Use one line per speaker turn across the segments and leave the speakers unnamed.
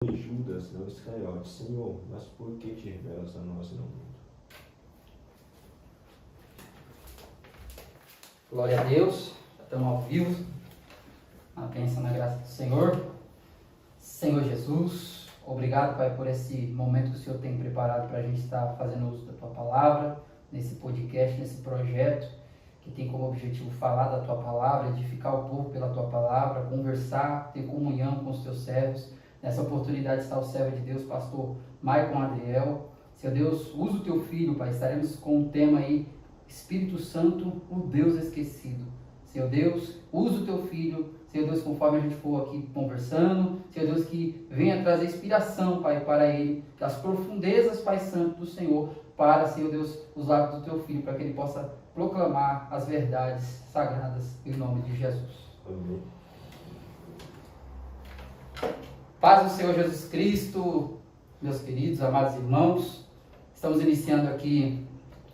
Judas, não Iscariotes, Senhor, mas por que te revelas a nós e não ao mundo?
Glória a Deus, estamos ao vivo, na bênção, na graça do Senhor. Senhor Jesus, obrigado, Pai, por esse momento que o Senhor tem preparado para a gente estar fazendo uso da Tua Palavra, nesse podcast, nesse projeto, que tem como objetivo falar da Tua Palavra, edificar o povo pela Tua Palavra, conversar, ter comunhão com os Teus servos. Nessa oportunidade está o servo de Deus, pastor Maicon Adriel. Senhor Deus, usa o Teu Filho, Pai, estaremos com o tema aí, Espírito Santo, o Deus esquecido. Senhor Deus, usa o Teu Filho, Senhor Deus, conforme a gente for aqui conversando, Senhor Deus, que venha trazer inspiração, Pai, para ele, das profundezas, Pai Santo, do Senhor, para, Senhor Deus, os lábios do Teu Filho, para que ele possa proclamar as verdades sagradas em nome de Jesus.
Amém.
Paz do Senhor Jesus Cristo, meus queridos, amados irmãos. Estamos iniciando aqui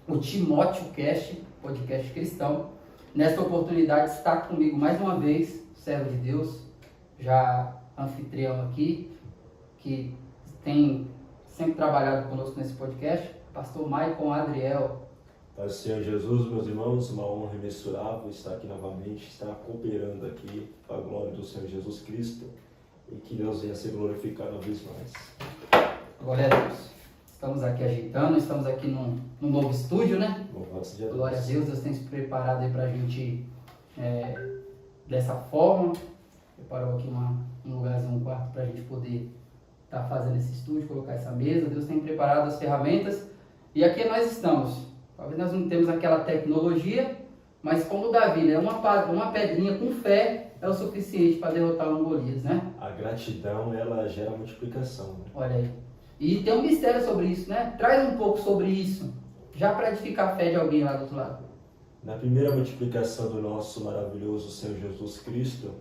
o Timóteo Cast, podcast cristão. Nesta oportunidade está comigo mais uma vez, servo de Deus, já anfitrião aqui, que tem sempre trabalhado conosco nesse podcast, pastor Maicon Adriel.
Pai do Senhor Jesus, meus irmãos, uma honra imensurável estar aqui novamente, estar cooperando aqui para a glória do Senhor Jesus Cristo e que Deus venha ser glorificado uma vez mais.
Glória a Deus. Estamos aqui ajeitando, estamos aqui num novo estúdio, né?
Louvado seja Deus.
Glória a Deus, Deus tem se preparado aí pra gente dessa forma. Preparou aqui um lugarzinho, um quarto pra gente poder estar fazendo esse estúdio, colocar essa mesa. Deus tem preparado as ferramentas e aqui nós estamos. Talvez nós não temos aquela tecnologia, mas como Davi, né? Uma pedrinha com fé é o suficiente para derrotar um Golias, né?
A gratidão, ela gera multiplicação, né?
Olha aí. E tem um mistério sobre isso, né? Traz um pouco sobre isso, já para edificar a fé de alguém lá do outro lado.
Na primeira multiplicação do nosso maravilhoso Senhor Jesus Cristo,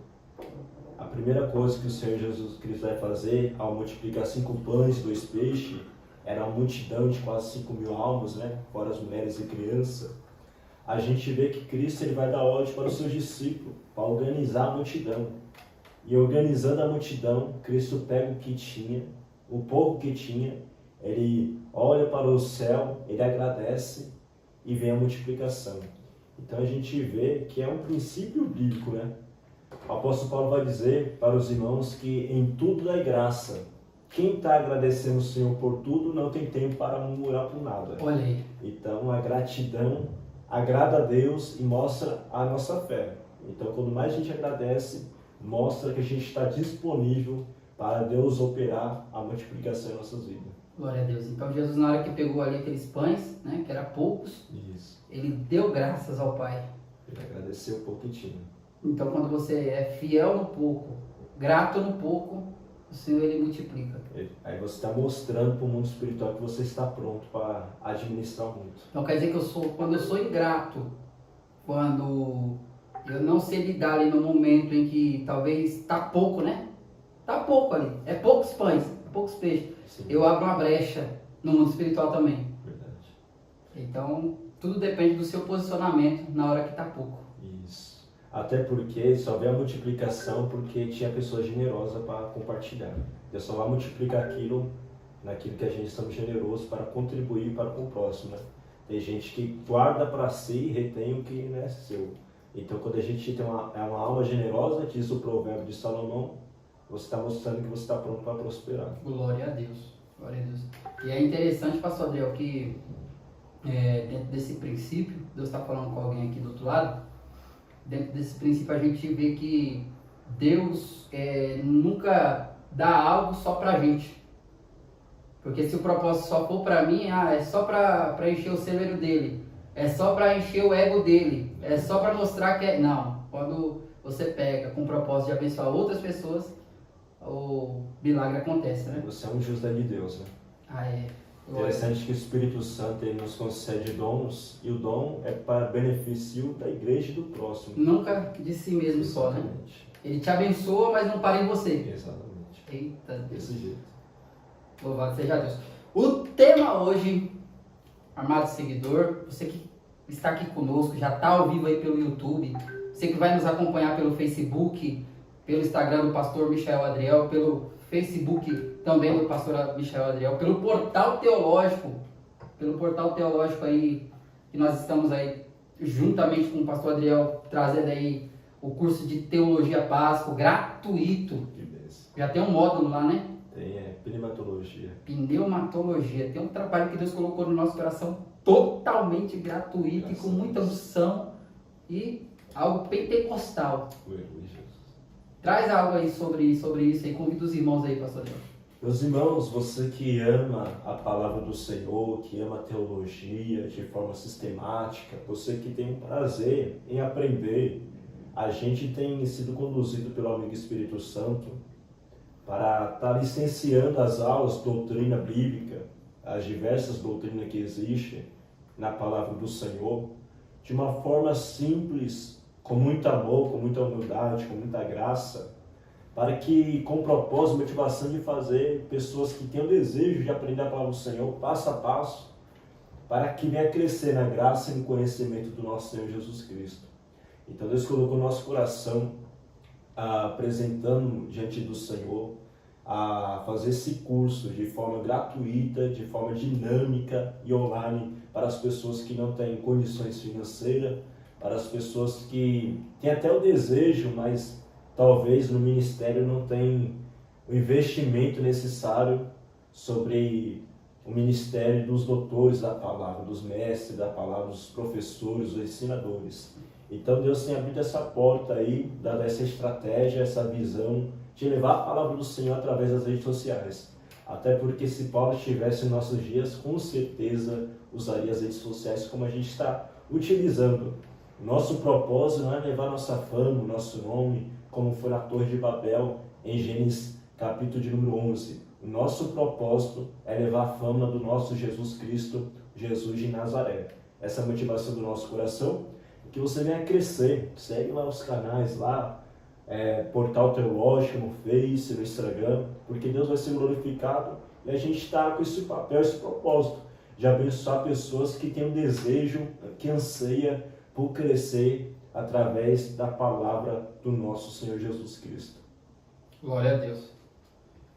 a primeira coisa que o Senhor Jesus Cristo vai fazer ao multiplicar 5 pães e 2 peixes, era uma multidão de quase 5.000 almas, né? Fora as mulheres e crianças. A gente vê que Cristo ele vai dar ordem para os seus discípulos, para organizar a multidão. E organizando a multidão, Cristo pega o que tinha, o pouco que tinha, ele olha para o céu, ele agradece e vem a multiplicação. Então a gente vê que é um princípio bíblico, né? O apóstolo Paulo vai dizer para os irmãos que em tudo dá graça. Quem está agradecendo o Senhor por tudo não tem tempo para murmurar por nada.
Olha aí.
Então a gratidão agrada a Deus e mostra a nossa fé. Então quando mais a gente agradece, mostra que a gente está disponível para Deus operar a multiplicação em nossas vidas.
Glória a Deus. Então Jesus, na hora que pegou ali aqueles pães, né, que era poucos,
Isso.
ele deu graças ao Pai.
Ele agradeceu o pouco que tinha.
Então quando você é fiel no pouco, grato no pouco, o Senhor ele multiplica.
Aí você está mostrando para o mundo espiritual que você está pronto para administrar muito.
Então quer dizer que quando eu sou ingrato, quando eu não sei lidar ali no momento em que talvez está pouco, né? Está pouco ali, é poucos pães, é poucos peixes.
Sim.
Eu abro uma brecha no mundo espiritual também.
Verdade.
Então tudo depende do seu posicionamento na hora que está pouco.
Isso. Até porque só vê a multiplicação porque tinha pessoas generosas para compartilhar. Deus só vai multiplicar aquilo naquilo que a gente estamos generosos para contribuir para com o próximo, né? Tem gente que guarda para si e retém o que não é seu. Então quando a gente tem uma alma generosa, diz o provérbio de Salomão, você está mostrando que você está pronto para prosperar.
Glória a Deus. Glória a Deus. E é interessante, pastor Adriel, que dentro desse princípio, Deus está falando com alguém aqui do outro lado, dentro desse princípio a gente vê que Deus nunca dá algo só pra gente. Porque se o propósito só for pra mim, é só pra encher o celeiro dele, é só pra encher o ego dele, é só pra mostrar que é... Não, quando você pega com o propósito de abençoar outras pessoas, o milagre acontece, né?
Você é um justo de Deus, né?
Ah, é.
Interessante que o Espírito Santo ele nos concede dons e o dom é para benefício da igreja e do próximo.
Nunca de si mesmo só, né?
Exatamente.
Ele te abençoa, mas não para em você.
Exatamente.
Eita Deus.
Desse jeito.
Louvado seja Deus. O tema hoje, amado seguidor, você que está aqui conosco, já está ao vivo aí pelo YouTube, você que vai nos acompanhar pelo Facebook, pelo Instagram do pastor Michael Adriel, pelo Facebook também do pastor Michael Adriel, pelo portal teológico aí, que nós estamos aí juntamente com o pastor Adriel trazendo aí o curso de Teologia Básica, gratuito. Já tem um módulo lá, né?
Tem, pneumatologia.
Pneumatologia. Tem um trabalho que Deus colocou no nosso coração totalmente gratuito e com muita unção e algo pentecostal. Traz algo aí sobre isso e convida os irmãos aí, pastor Adriel.
Meus irmãos, você que ama a palavra do Senhor, que ama a teologia de forma sistemática, você que tem um prazer em aprender, a gente tem sido conduzido pelo amigo Espírito Santo para estar licenciando as aulas de doutrina bíblica, as diversas doutrinas que existem na palavra do Senhor, de uma forma simples, com muito amor, com muita humildade, com muita graça, para que, com propósito, motivação de fazer pessoas que têm o desejo de aprender a palavra do Senhor, passo a passo, para que venha crescer na graça e no conhecimento do nosso Senhor Jesus Cristo. Então Deus colocou no nosso coração, apresentando diante do Senhor, a fazer esse curso de forma gratuita, de forma dinâmica e online, para as pessoas que não têm condições financeiras, para as pessoas que têm até o desejo, mas talvez no ministério não tem o investimento necessário sobre o ministério dos doutores da palavra, dos mestres da palavra, dos professores, dos ensinadores. Então Deus tem abrido essa porta aí, dado essa estratégia, essa visão de levar a palavra do Senhor através das redes sociais. Até porque se Paulo estivesse em nossos dias, com certeza usaria as redes sociais como a gente está utilizando. Nosso propósito não é levar nossa fama, nosso nome, como foi na Torre de Babel, em Gênesis capítulo de número 11. O nosso propósito é levar a fama do nosso Jesus Cristo, Jesus de Nazaré. Essa é a motivação do nosso coração, que você venha crescer. Segue lá os canais, lá, Portal Teológico, no Face, no Instagram, porque Deus vai ser glorificado e a gente está com esse papel, esse propósito, de abençoar pessoas que têm um desejo, que anseia por crescer através da palavra do nosso Senhor Jesus Cristo.
Glória a Deus.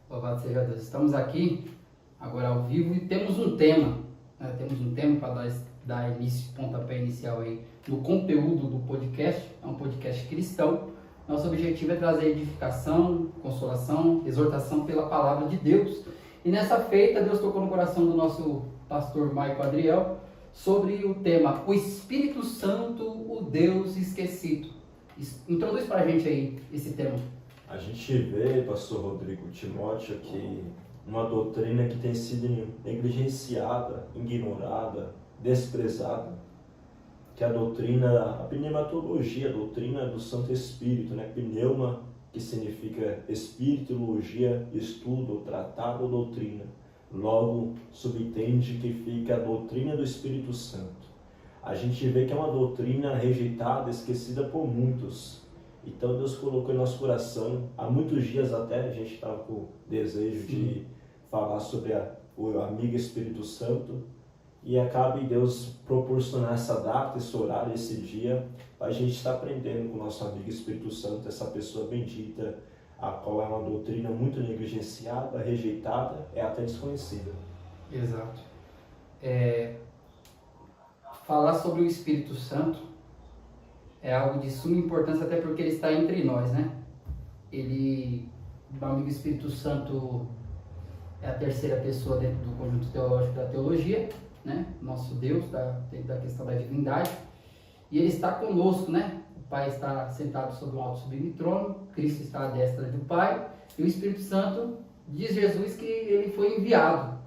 Louvado seja Deus. Estamos aqui agora ao vivo e temos um tema. Temos um tema para dar início, pontapé inicial aí no conteúdo do podcast. É um podcast cristão. Nosso objetivo é trazer edificação, consolação, exortação pela palavra de Deus. E nessa feita, Deus tocou no coração do nosso pastor Michael Adriel sobre o tema O Espírito Santo, o Deus esquecido. Introduz para a gente aí esse tema.
A gente vê, pastor Rodrigo Timóteo, que uma doutrina que tem sido negligenciada, ignorada, desprezada, que é a doutrina, a pneumatologia, a doutrina do Santo Espírito, né? Pneuma, que significa espírito, logia, estudo, tratado ou doutrina. Logo, subentende que fica a doutrina do Espírito Santo. A gente vê que é uma doutrina rejeitada, esquecida por muitos. Então Deus colocou em nosso coração, há muitos dias até a gente estava com o desejo de falar sobre o amigo Espírito Santo, e acaba em Deus proporcionar essa data, esse horário, esse dia, para a gente estar aprendendo com o nosso amigo Espírito Santo, essa pessoa bendita, a qual é uma doutrina muito negligenciada, rejeitada, é até desconhecida.
Exato. Falar sobre o Espírito Santo é algo de suma importância, até porque ele está entre nós, né? O amigo Espírito Santo é a terceira pessoa dentro do conjunto teológico da teologia, né? Nosso Deus, dentro da questão da divindade. E ele está conosco, né? O Pai está sentado sobre um alto sublime trono, Cristo está à destra do Pai, e o Espírito Santo, diz Jesus que ele foi enviado.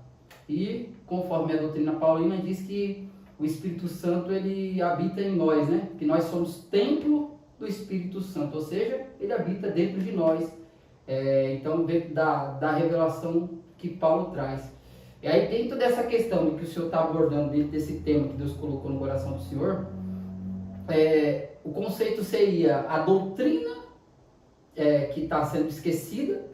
E, conforme a doutrina paulina, diz que o Espírito Santo, ele habita em nós, né? Que nós somos templo do Espírito Santo, ou seja, ele habita dentro de nós. Então, dentro da revelação que Paulo traz. E aí, dentro dessa questão que o Senhor está abordando, dentro desse tema que Deus colocou no coração do Senhor, o conceito seria a doutrina que está sendo esquecida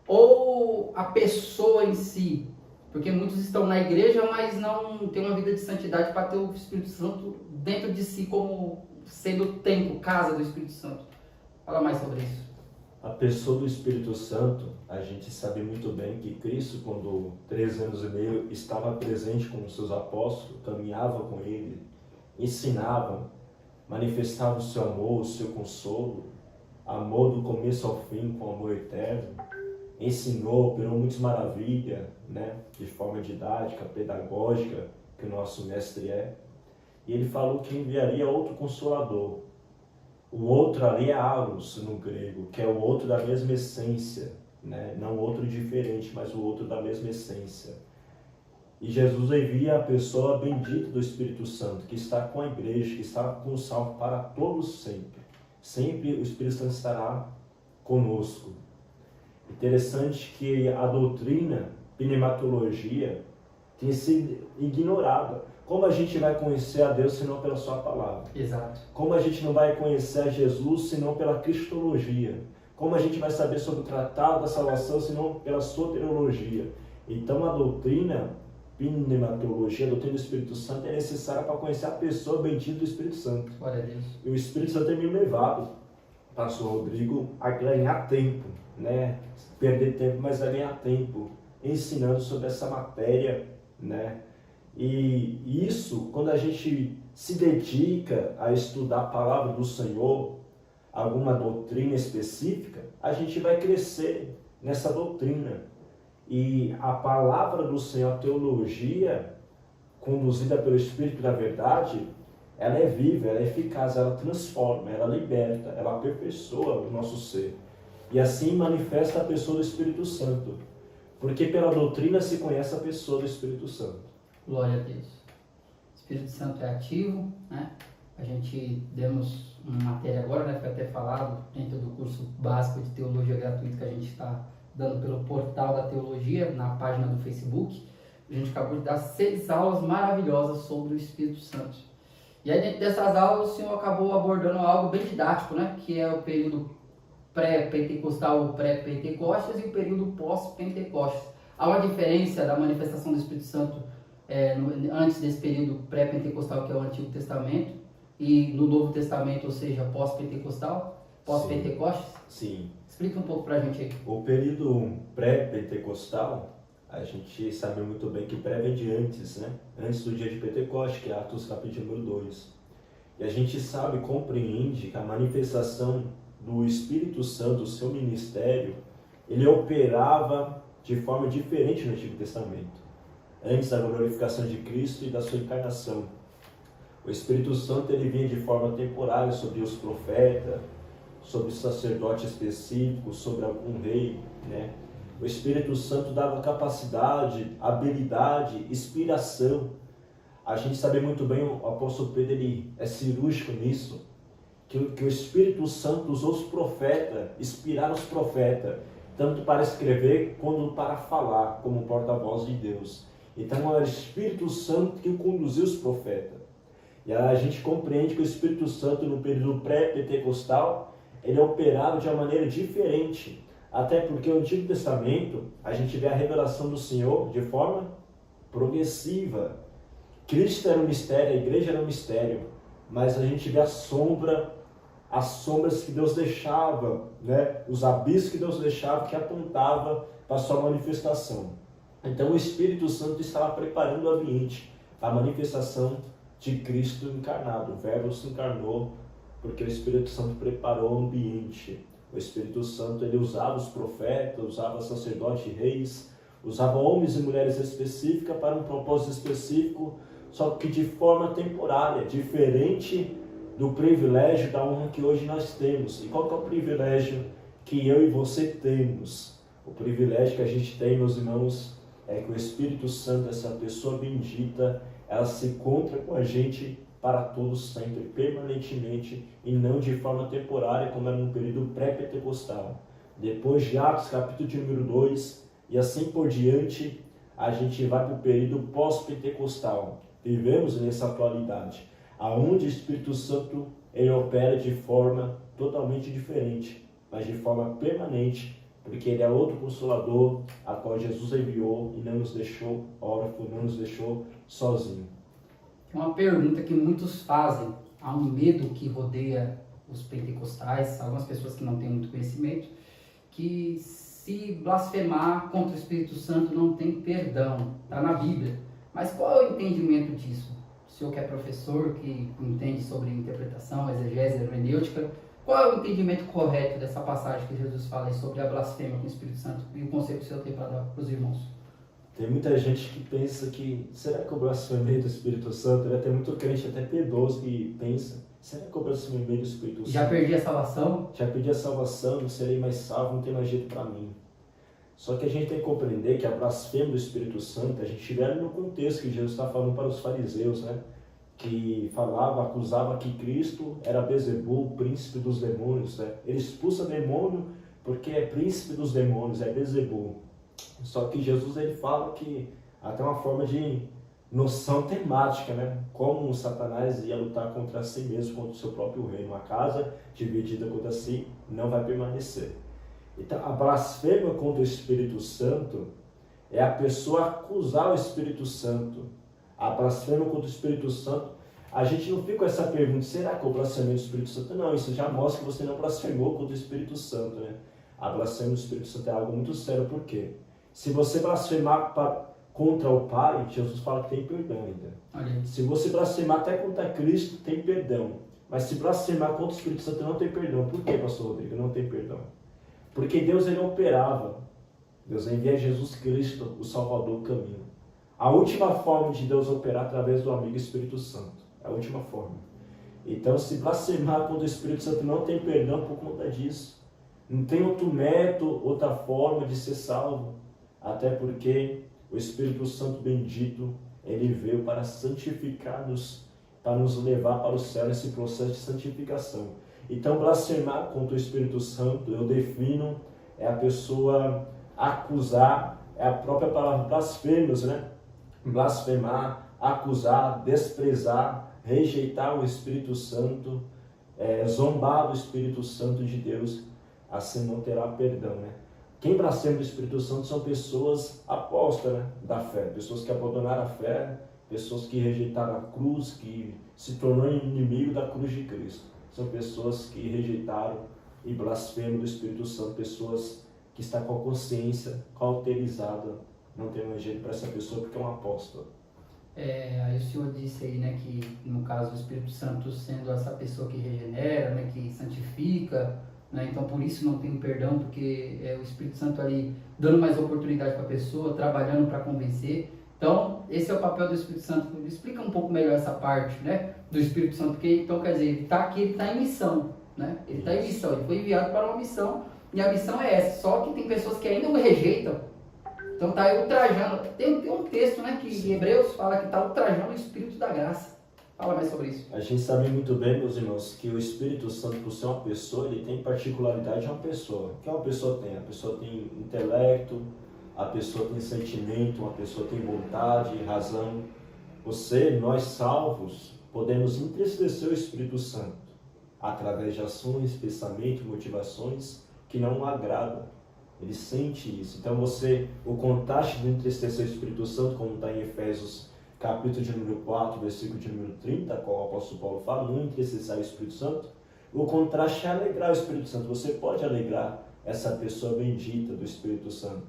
ou a pessoa em si. Porque muitos estão na igreja, mas não têm uma vida de santidade para ter o Espírito Santo dentro de si como sendo o templo, casa do Espírito Santo. Fala mais sobre isso.
A pessoa do Espírito Santo, a gente sabe muito bem que Cristo, quando 3 anos e meio, estava presente com os seus apóstolos, caminhava com ele, ensinava, manifestava o seu amor, o seu consolo, amor do começo ao fim, com amor eterno, ensinou, operou muitas maravilhas, né, de forma didática, pedagógica, que o nosso mestre é. E ele falou que enviaria outro consolador. O outro ali é allos no grego, que é o outro da mesma essência, né? Não outro diferente, mas o outro da mesma essência. E Jesus envia a pessoa bendita do Espírito Santo, que está com a igreja, que está com o salvo para todos sempre. Sempre o Espírito Santo estará conosco. Interessante que a doutrina, pneumatologia, tem sido ignorada. Como a gente vai conhecer a Deus senão pela sua palavra?
Exato.
Como a gente não vai conhecer a Jesus senão pela cristologia? Como a gente vai saber sobre o tratado da salvação senão pela soteriologia? Então a doutrina, pneumatologia, a doutrina do Espírito Santo é necessária para conhecer a pessoa bendita do Espírito Santo.
Glória a Deus.
E o Espírito Santo tem me levado, pastor Rodrigo, a ganhar tempo, né? Perder tempo, mas a ganhar tempo, ensinando sobre essa matéria, né? E isso, quando a gente se dedica a estudar a palavra do Senhor, alguma doutrina específica, a gente vai crescer nessa doutrina. E a palavra do Senhor, a teologia, conduzida pelo Espírito da Verdade, ela é viva, ela é eficaz, ela transforma, ela liberta, ela aperfeiçoa o nosso ser. E assim manifesta a pessoa do Espírito Santo. Porque pela doutrina se conhece a pessoa do Espírito Santo.
Glória a Deus. O Espírito Santo é ativo, né? A gente demos uma matéria agora, né? Foi até falado dentro do curso básico de teologia gratuito que a gente está dando pelo portal da teologia, na página do Facebook. A gente acabou de dar 6 aulas maravilhosas sobre o Espírito Santo. E aí dentro dessas aulas o Senhor acabou abordando algo bem didático, né? Que é o período pré-pentecostal, o pré-pentecostes e o período pós-pentecostes. Há uma diferença da manifestação do Espírito Santo antes desse período pré-pentecostal, que é o Antigo Testamento, e no Novo Testamento, ou seja, pós-pentecostal, pós-pentecostes?
Sim.
Explica um pouco pra gente aí.
O período pré-pentecostal, a gente sabe muito bem que pré vem de antes, né? Antes do dia de Pentecoste, que é Atos capítulo número 2. E a gente sabe, compreende que a manifestação do Espírito Santo, o seu ministério, ele operava de forma diferente no Antigo Testamento. Antes da glorificação de Cristo e da sua encarnação. O Espírito Santo ele vinha de forma temporária sobre os profetas, sobre o sacerdote específico, sobre algum rei, né? O Espírito Santo dava capacidade, habilidade, inspiração. A gente sabe muito bem, o apóstolo Pedro ele é cirúrgico nisso, que o Espírito Santo usou os profetas, inspiraram os profetas, tanto para escrever quanto para falar, como porta-voz de Deus. Então é o Espírito Santo que conduziu os profetas. E a gente compreende que o Espírito Santo no período pré-pentecostal, ele operava de uma maneira diferente. Até porque no Antigo Testamento, a gente vê a revelação do Senhor de forma progressiva. Cristo era um mistério, a igreja era um mistério. Mas a gente vê as sombras que Deus deixava, né? Os abismos que Deus deixava, que apontava para a sua manifestação. Então o Espírito Santo estava preparando o ambiente para a manifestação de Cristo encarnado. O Verbo se encarnou porque o Espírito Santo preparou o ambiente. O Espírito Santo ele usava os profetas, usava sacerdotes e reis, usava homens e mulheres específicas para um propósito específico, só que de forma temporária, diferente do privilégio da honra que hoje nós temos. E qual que é o privilégio que eu e você temos? O privilégio que a gente tem, meus irmãos, é que o Espírito Santo, essa pessoa bendita, ela se encontra com a gente para todos sempre, permanentemente, e não de forma temporária, como era no período pré-pentecostal. Depois de Atos, capítulo de número 2, e assim por diante, a gente vai para o período pós-pentecostal. Vivemos nessa atualidade, aonde o Espírito Santo ele opera de forma totalmente diferente, mas de forma permanente, porque ele é outro consolador, a qual Jesus enviou e não nos deixou órfãos, não nos deixou sozinhos.
Tem uma pergunta que muitos fazem, há um medo que rodeia os pentecostais, algumas pessoas que não têm muito conhecimento, que se blasfemar contra o Espírito Santo não tem perdão. Está na Bíblia. Mas qual é o entendimento disso? O senhor que é professor, que entende sobre interpretação, exegese, hermenêutica, qual é o entendimento correto dessa passagem que Jesus fala aí sobre a blasfêmia com o Espírito Santo e o conselho que o senhor tem para dar para os irmãos?
Tem muita gente que pensa que, será que eu blasfemei do Espírito Santo? Tem muito crente, até piedoso, que pensa, será que eu blasfemei do Espírito Santo?
Já perdi a salvação?
Já perdi a salvação, não serei mais salvo, não tem mais jeito para mim. Só que a gente tem que compreender que a blasfêmia do Espírito Santo, a gente vê no contexto que Jesus está falando para os fariseus, né? Que falava, acusava que Cristo era Beelzebul, príncipe dos demônios, né? Ele expulsa demônio porque é príncipe dos demônios, é Beelzebul. Só que Jesus ele fala que até uma forma de noção temática, né? Como Satanás ia lutar contra si mesmo, contra o seu próprio reino. Uma casa dividida contra si não vai permanecer. Então, a blasfêmia contra o Espírito Santo é a pessoa acusar o Espírito Santo. A blasfêmia contra o Espírito Santo, a gente não fica com essa pergunta, será que eu blasfemei do Espírito Santo? Não, isso já mostra que você não blasfemou contra o Espírito Santo, né? A blasfêmia do Espírito Santo é algo muito sério, por quê? Se você blasfemar contra o Pai, Jesus fala que tem perdão ainda. Se você blasfemar até contra Cristo, tem perdão. Mas se blasfemar contra o Espírito Santo, não tem perdão. Por que, pastor Rodrigo? Não tem perdão. Porque Deus ele operava. Deus envia Jesus Cristo, o Salvador, o caminho. A última forma de Deus operar através do amigo Espírito Santo. É a última forma. Então, se blasfemar contra o Espírito Santo, não tem perdão por conta disso. Não tem outro método, outra forma de ser salvo. Até porque o Espírito Santo bendito, ele veio para santificar-nos, para nos levar para o céu nesse processo de santificação. Então, blasfemar contra o Espírito Santo, eu defino, é a pessoa acusar, é a própria palavra blasfêmios, né? Blasfemar, acusar, desprezar, rejeitar o Espírito Santo, zombar do Espírito Santo de Deus, assim não terá perdão, né? Quem blasfema do Espírito Santo são pessoas apostas, né, da fé, pessoas que abandonaram a fé, pessoas que rejeitaram a cruz, que se tornou inimigo da cruz de Cristo. São pessoas que rejeitaram e blasfemam do Espírito Santo, pessoas que estão com a consciência cauterizada, não tem mais jeito para essa pessoa porque é um apóstolo.
Aí o senhor disse aí, né, que no caso o Espírito Santo sendo essa pessoa que regenera, né, que santifica, né, então por isso não tem perdão, porque é o Espírito Santo ali dando mais oportunidade para a pessoa, trabalhando para convencer. Então esse é o papel do Espírito Santo. Explica um pouco melhor essa parte, né, do Espírito Santo, porque então quer dizer, ele está aqui, ele está em missão, né, ele está em missão, ele foi enviado para uma missão e a missão é essa, só que tem pessoas que ainda o rejeitam. Então está aí ultrajando. Tem um texto, né, que em Hebreus fala que está ultrajando o Espírito da graça. Fala mais sobre isso.
A gente sabe muito bem, meus irmãos, que o Espírito Santo, por ser uma pessoa, ele tem particularidade de uma pessoa. O que uma pessoa tem? A pessoa tem intelecto, a pessoa tem sentimento, uma pessoa tem vontade, razão. Nós salvos, podemos entristecer o Espírito Santo através de ações, pensamentos, motivações que não o agradam. Ele sente isso. Então o contraste do entristecer o Espírito Santo, como está em Efésios capítulo de número 4, versículo de número 30, qual o apóstolo Paulo fala, não entristecer o Espírito Santo, o contraste é alegrar o Espírito Santo. Você pode alegrar essa pessoa bendita do Espírito Santo,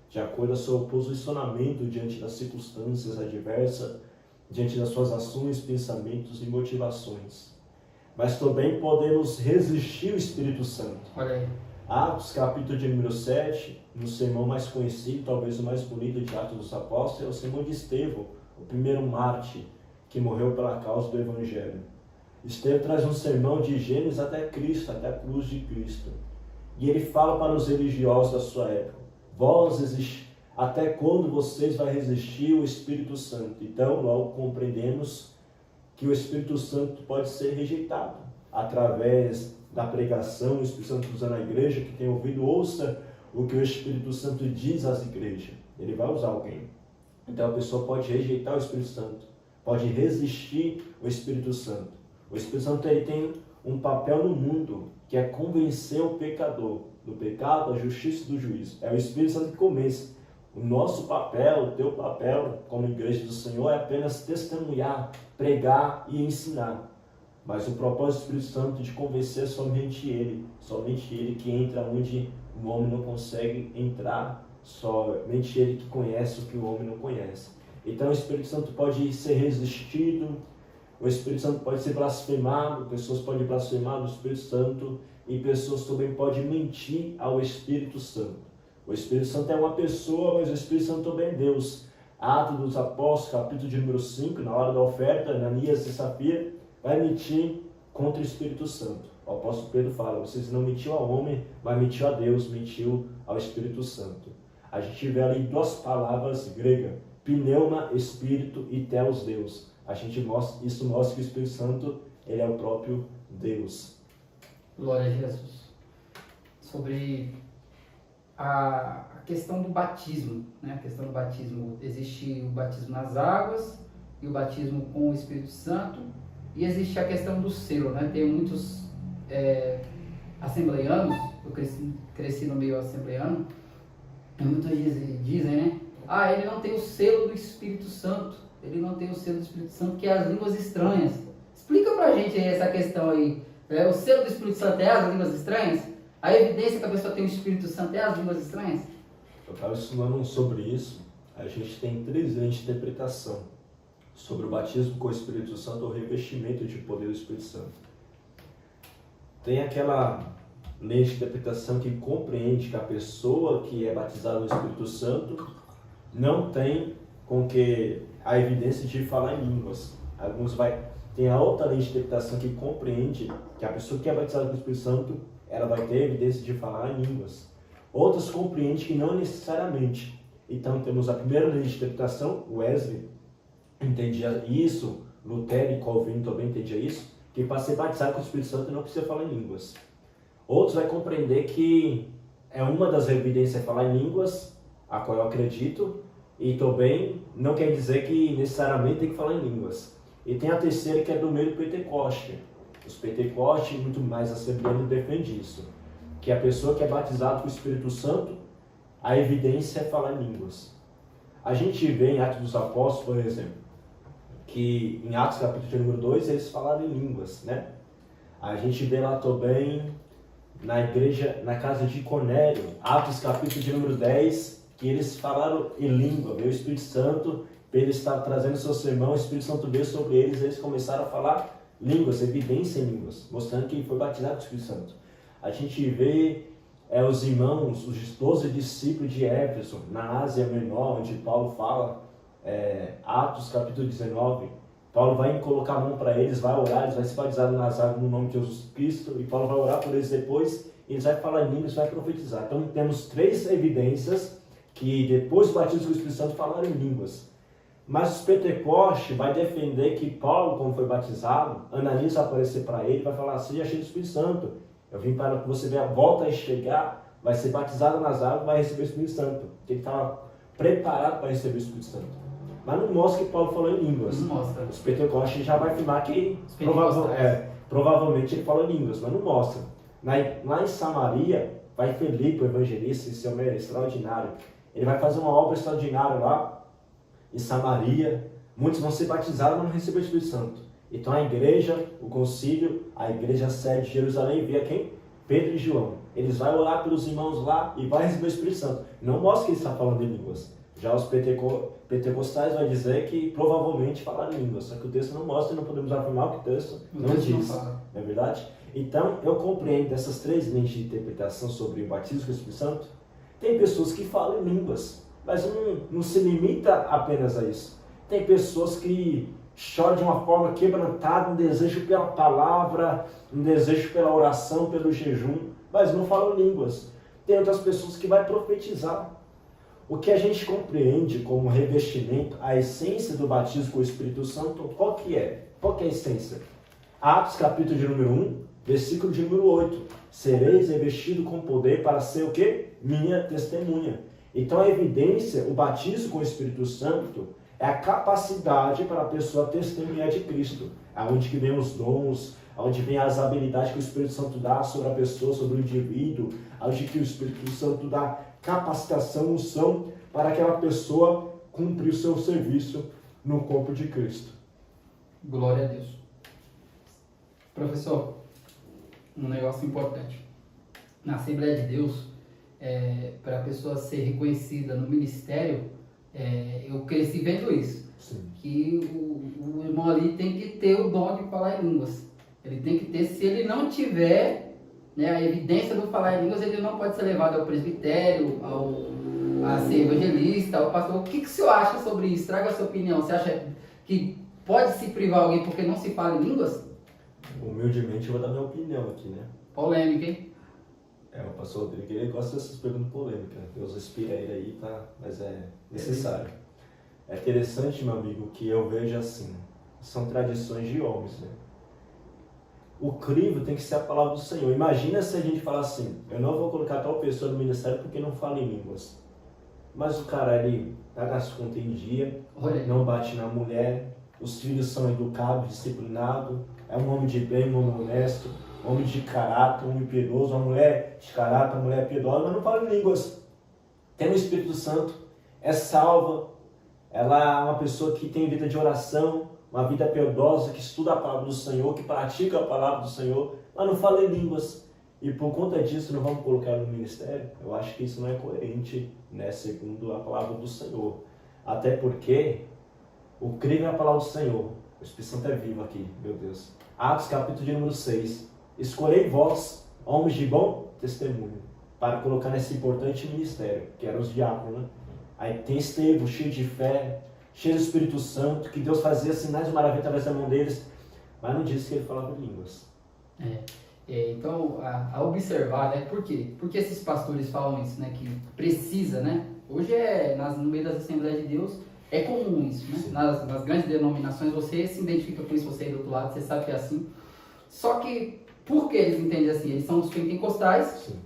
de acordo com o seu posicionamento diante das circunstâncias adversas, diante das suas ações, pensamentos e motivações. Mas também podemos resistir o Espírito Santo.
Olha aí.
Atos, capítulo de número 7, no sermão mais conhecido, talvez o mais bonito de Atos dos Apóstolos, é o sermão de Estevão, o primeiro mártir que morreu pela causa do Evangelho. Estevão traz um sermão de Gênesis até Cristo, até a cruz de Cristo. E ele fala para os religiosos da sua época, até quando vocês vão resistir o Espírito Santo? Então, logo compreendemos que o Espírito Santo pode ser rejeitado através da pregação. O Espírito Santo usando a igreja, que tem ouvido, ouça o que o Espírito Santo diz às igrejas. Ele vai usar alguém. Então a pessoa pode rejeitar o Espírito Santo, pode resistir o Espírito Santo. O Espírito Santo ele tem um papel no mundo, que é convencer o pecador do pecado, da justiça e do juízo. É o Espírito Santo que convence. O nosso papel, o teu papel como igreja do Senhor é apenas testemunhar, pregar e ensinar. Mas o propósito do Espírito Santo de convencer é somente Ele que entra onde o homem não consegue entrar, somente ele que conhece o que o homem não conhece. Então o Espírito Santo pode ser resistido, o Espírito Santo pode ser blasfemado, pessoas podem blasfemar do Espírito Santo e pessoas também podem mentir ao Espírito Santo. O Espírito Santo é uma pessoa, mas o Espírito Santo também é Deus. Atos dos Apóstolos, capítulo de número 5, na hora da oferta, Ananias e Safira vai mentir contra o Espírito Santo. O apóstolo Pedro fala, vocês não mentiu ao homem, mas mentiu a Deus, mentiu ao Espírito Santo. A gente vê ali duas palavras gregas, pneuma, Espírito, e theos, Deus. Isso mostra que o Espírito Santo ele é o próprio Deus.
Glória a Jesus. Sobre a questão do batismo, né? A questão do batismo, existe o batismo nas águas e o batismo com o Espírito Santo, e existe a questão do selo, né? Tem muitos assembleianos, eu cresci no meio assembleiano, e muitos dizem, né? Ele não tem o selo do Espírito Santo, ele não tem o selo do Espírito Santo, que é as línguas estranhas. Explica pra gente aí essa questão aí. O selo do Espírito Santo é as línguas estranhas? A evidência que a pessoa tem o Espírito Santo é as línguas estranhas?
Eu estava estudando sobre isso. A gente tem 3 linhas de interpretação sobre o batismo com o Espírito Santo ou revestimento de poder do Espírito Santo. Tem aquela linha de interpretação que compreende que a pessoa que é batizada no Espírito Santo não tem com que a evidência de falar em línguas. Tem a outra linha de interpretação que compreende que a pessoa que é batizada com o Espírito Santo ela vai ter evidência de falar em línguas. Outras compreendem que não necessariamente. Então temos a primeira linha de interpretação, Wesley entendia isso, Lutero e Calvino também entendia isso, que para ser batizado com o Espírito Santo não precisa falar em línguas. Outros vai compreender que é uma das evidências falar em línguas, a qual eu acredito, e também não quer dizer que necessariamente tem que falar em línguas. E tem a terceira que é do meio do Pentecoste. Os Pentecostes, muito mais assembleanos, defendem isso. Que a pessoa que é batizada com o Espírito Santo, a evidência é falar em línguas. A gente vê em Atos dos Apóstolos, por exemplo, que em Atos capítulo número 2 eles falaram em línguas, né? A gente vê lá também na igreja, na casa de Cornélio, Atos capítulo de número 10, que eles falaram em língua, veio o Espírito Santo, Pedro estava trazendo seu sermão, o Espírito Santo veio sobre eles, eles começaram a falar línguas, evidência em línguas, mostrando que ele foi batizado com o Espírito Santo. A gente vê os irmãos, os 12 discípulos de Éfeso, na Ásia Menor, onde Paulo fala, Atos capítulo 19, Paulo vai colocar a mão para eles, vai orar, eles vão se batizar nas águas no nome de Jesus Cristo, e Paulo vai orar por eles depois, e eles vão falar em línguas, vai profetizar. Então temos 3 evidências que depois do batismo com o Espírito Santo falaram em línguas. Mas os Pentecostes vai defender que Paulo, quando foi batizado, Ananias vai aparecer para ele, vai falar assim, cheio do Espírito Santo. Eu vim para que você volta a chegar, vai ser batizado nas águas, vai receber o Espírito Santo. Ele estava preparado para receber o Espírito Santo. Mas não mostra que Paulo falou em línguas.
Não mostra.
Os Pentecostes já vai afirmar que provavelmente ele falou em línguas, mas não mostra. Lá em Samaria, vai Felipe, o evangelista, esse homem é extraordinário. Ele vai fazer uma obra extraordinária lá, em Samaria, muitos vão ser batizados, mas não receber o Espírito Santo. Então a igreja, o concílio, a igreja sede de Jerusalém via quem? Pedro e João. Eles vão orar pelos irmãos lá e vai receber o Espírito Santo. Não mostra que ele está falando em línguas. Já os pentecostais vai dizer que provavelmente falaram em línguas. Só que o texto não mostra e não podemos afirmar o que o texto não diz. Não é verdade? Então eu compreendo dessas 3 linhas de interpretação sobre o batismo com o Espírito Santo. Tem pessoas que falam em línguas, mas não se limita apenas a isso. Tem pessoas que choram de uma forma quebrantada, um desejo pela palavra, um desejo pela oração, pelo jejum, mas não falam línguas. Tem outras pessoas que vai profetizar. O que a gente compreende como revestimento, a essência do batismo com o Espírito Santo, qual que é? Qual que é a essência? Atos capítulo de número 1, versículo de número 8. Sereis revestidos com poder para ser o quê? Minha testemunha. Então a evidência, o batismo com o Espírito Santo é a capacidade para a pessoa testemunhar de Cristo. Aonde que vem os dons, aonde vem as habilidades que o Espírito Santo dá sobre a pessoa, sobre o indivíduo, aonde que o Espírito Santo dá capacitação, unção para aquela pessoa cumprir o seu serviço no corpo de Cristo.
Glória a Deus. Professor, um negócio importante. Na Assembleia de Deus, para a pessoa ser reconhecida no ministério, eu cresci vendo isso.
Sim.
Que o irmão ali tem que ter o dom de falar em línguas. Ele tem que ter, se ele não tiver, né, a evidência do falar em línguas, ele não pode ser levado ao presbitério, a ser evangelista, ao pastor. O que o senhor acha sobre isso? Traga a sua opinião. Você acha que pode se privar alguém porque não se fala em línguas?
Humildemente eu vou dar minha opinião aqui, né?
Polêmica, hein?
O pastor Rodrigo, ele gosta dessas perguntas polêmicas. Deus inspira ele aí, tá? Mas é necessário. É interessante, meu amigo, que eu vejo assim, são tradições de homens, né? O crivo tem que ser a palavra do Senhor. Imagina se a gente falar assim, eu não vou colocar tal pessoa no ministério porque não fala em línguas. Mas o cara, ele paga as contas em dia, não bate na mulher, os filhos são educados, disciplinados, é um homem de bem, um homem honesto, um homem de caráter, um homem piedoso, uma mulher de caráter, uma mulher piedosa, mas não fala em línguas. Tem o Espírito Santo, é salva, ela é uma pessoa que tem vida de oração, uma vida piedosa, que estuda a palavra do Senhor, que pratica a palavra do Senhor, mas não fala em línguas. E por conta disso não vamos colocar no ministério? Eu acho que isso não é coerente, né, segundo a palavra do Senhor. Até porque o crivo é a palavra do Senhor. O Espírito Santo é vivo aqui, meu Deus. Atos capítulo de número 6. Escolhei vós, homens de bom testemunho, para colocar nesse importante ministério, que eram os diáconos, né? Aí tem Estevão, cheio de fé, cheio do Espírito Santo, que Deus fazia sinais de maravilha através da mão deles, mas não disse que ele falava línguas.
Então, a observar, né? Por quê? Porque esses pastores falam isso, né? Que precisa, né? Hoje no meio das Assembleias de Deus, é comum isso, né? Nas grandes denominações, você se identifica com isso, você é do outro lado, você sabe que é assim. Só que, por que eles entendem assim? Eles são os pentecostais,
Sim.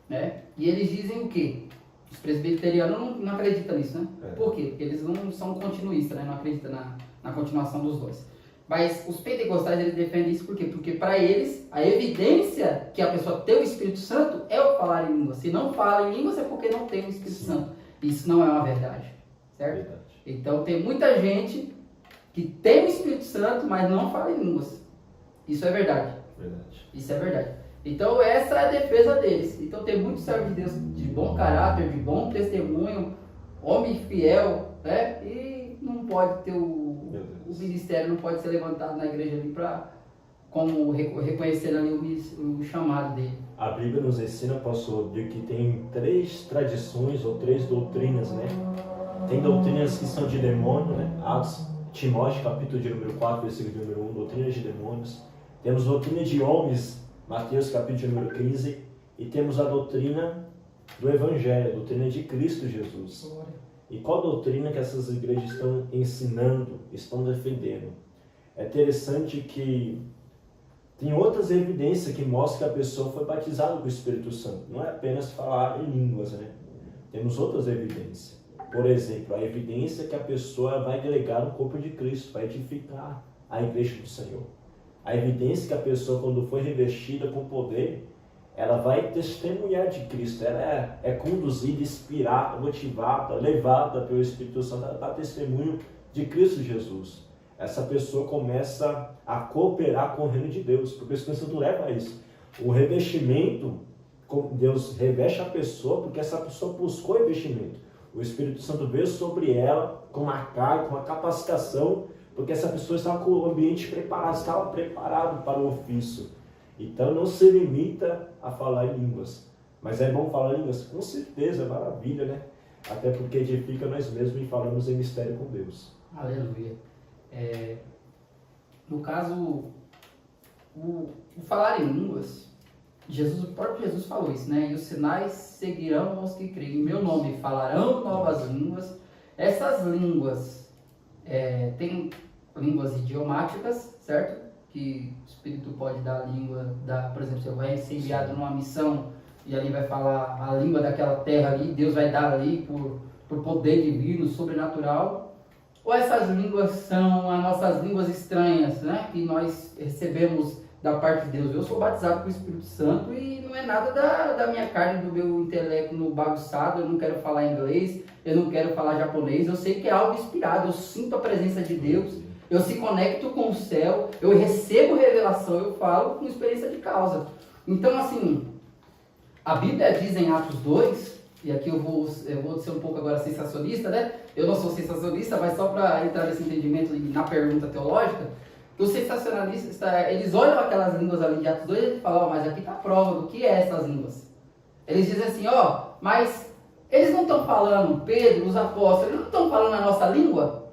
né? E eles dizem o quê? Os presbiterianos não acreditam nisso, né? Por quê? Porque eles não são continuistas, né? Não acreditam na continuação dos dois. Mas os pentecostais, eles defendem isso por quê? Porque para eles, a evidência que a pessoa tem o Espírito Santo é o falar em línguas. Se não fala em línguas é porque não tem o Espírito Santo. Isso não é uma verdade, certo?
Verdade.
Então tem muita gente que tem o Espírito Santo, mas não fala em línguas. Isso é verdade. Isso é verdade. Então essa é a defesa deles. Então tem muitos servos de Deus de bom caráter, de bom testemunho, homem fiel, né? E não pode ter o ministério, não pode ser levantado na igreja ali para como reconhecer ali o chamado dele.
A Bíblia nos ensina, pastor, de que tem 3 tradições ou 3 doutrinas, né? Tem doutrinas que são de demônio, né? Atos, Timóteo, capítulo de número 4, versículo de número 1, doutrinas de demônios. Temos doutrina de homens, Mateus, capítulo de número 15. E temos a doutrina do Evangelho, a doutrina de Cristo Jesus. E qual doutrina que essas igrejas estão ensinando, estão defendendo? É interessante que tem outras evidências que mostram que a pessoa foi batizada com o Espírito Santo. Não é apenas falar em línguas, né? Temos outras evidências. Por exemplo, a evidência que a pessoa vai agregar no corpo de Cristo, vai edificar a igreja do Senhor. A evidência que a pessoa, quando foi revestida com poder, ela vai testemunhar de Cristo. Ela é conduzida, inspirada, motivada, levada pelo Espírito Santo a dar testemunho de Cristo Jesus. Essa pessoa começa a cooperar com o reino de Deus, porque o Espírito Santo leva a isso. O revestimento, Deus reveste a pessoa porque essa pessoa buscou revestimento. O Espírito Santo veio sobre ela com uma carga, com uma capacitação, porque essa pessoa estava com o ambiente preparado, estava preparado para o ofício. Então não se limita a falar em línguas. Mas é bom falar em línguas? Com certeza, é maravilha, né? Até porque edifica nós mesmos e falamos em mistério com Deus.
Aleluia. No caso, o falar em línguas, o próprio Jesus falou isso, né? E os sinais seguirão os que creem. Em meu nome falarão novas línguas. Essas línguas, tem línguas idiomáticas, certo? Que o Espírito pode dar a língua, por exemplo, você vai ser enviado numa missão e ali vai falar a língua daquela terra ali, Deus vai dar ali por poder divino, sobrenatural. Ou essas línguas são as nossas línguas estranhas, né? Que nós recebemos da parte de Deus. Eu sou batizado com o Espírito Santo e não é nada da minha carne, do meu intelecto no bagunçado. Eu não quero falar inglês, eu não quero falar japonês. Eu sei que é algo inspirado, eu sinto a presença de Deus, eu se conecto com o céu, eu recebo revelação, eu falo com experiência de causa. Então, assim, a Bíblia diz em Atos 2 e aqui eu vou ser um pouco agora sensacionista, né? Eu não sou sensacionista, mas só para entrar nesse entendimento e na pergunta teológica, que os sensacionalistas, eles olham aquelas línguas ali de Atos 2 e falam, mas aqui está a prova do que é essas línguas. Eles dizem assim, mas eles não estão falando, Pedro, os apóstolos, eles não estão falando a nossa língua?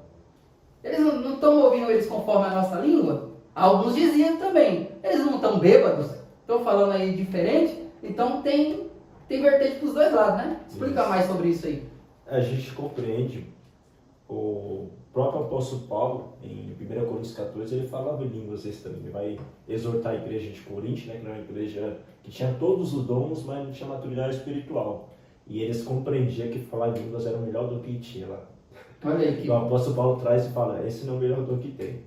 Eles não estão ouvindo eles conforme a nossa língua? Alguns diziam também, eles não estão bêbados, estão falando aí diferente, então tem vertente para os dois lados, né? Explica mais sobre isso aí.
A gente compreende, o próprio apóstolo Paulo, em 1 Coríntios 14, ele falava em línguas estranhas. Ele vai exortar a igreja de Corinto, né, que era uma igreja que tinha todos os dons, mas não tinha maturidade espiritual. E eles compreendiam que falar em línguas era o melhor dom que tinha lá.
Olha aí,
Então o apóstolo Paulo traz e fala, esse não é o melhor dom que tem.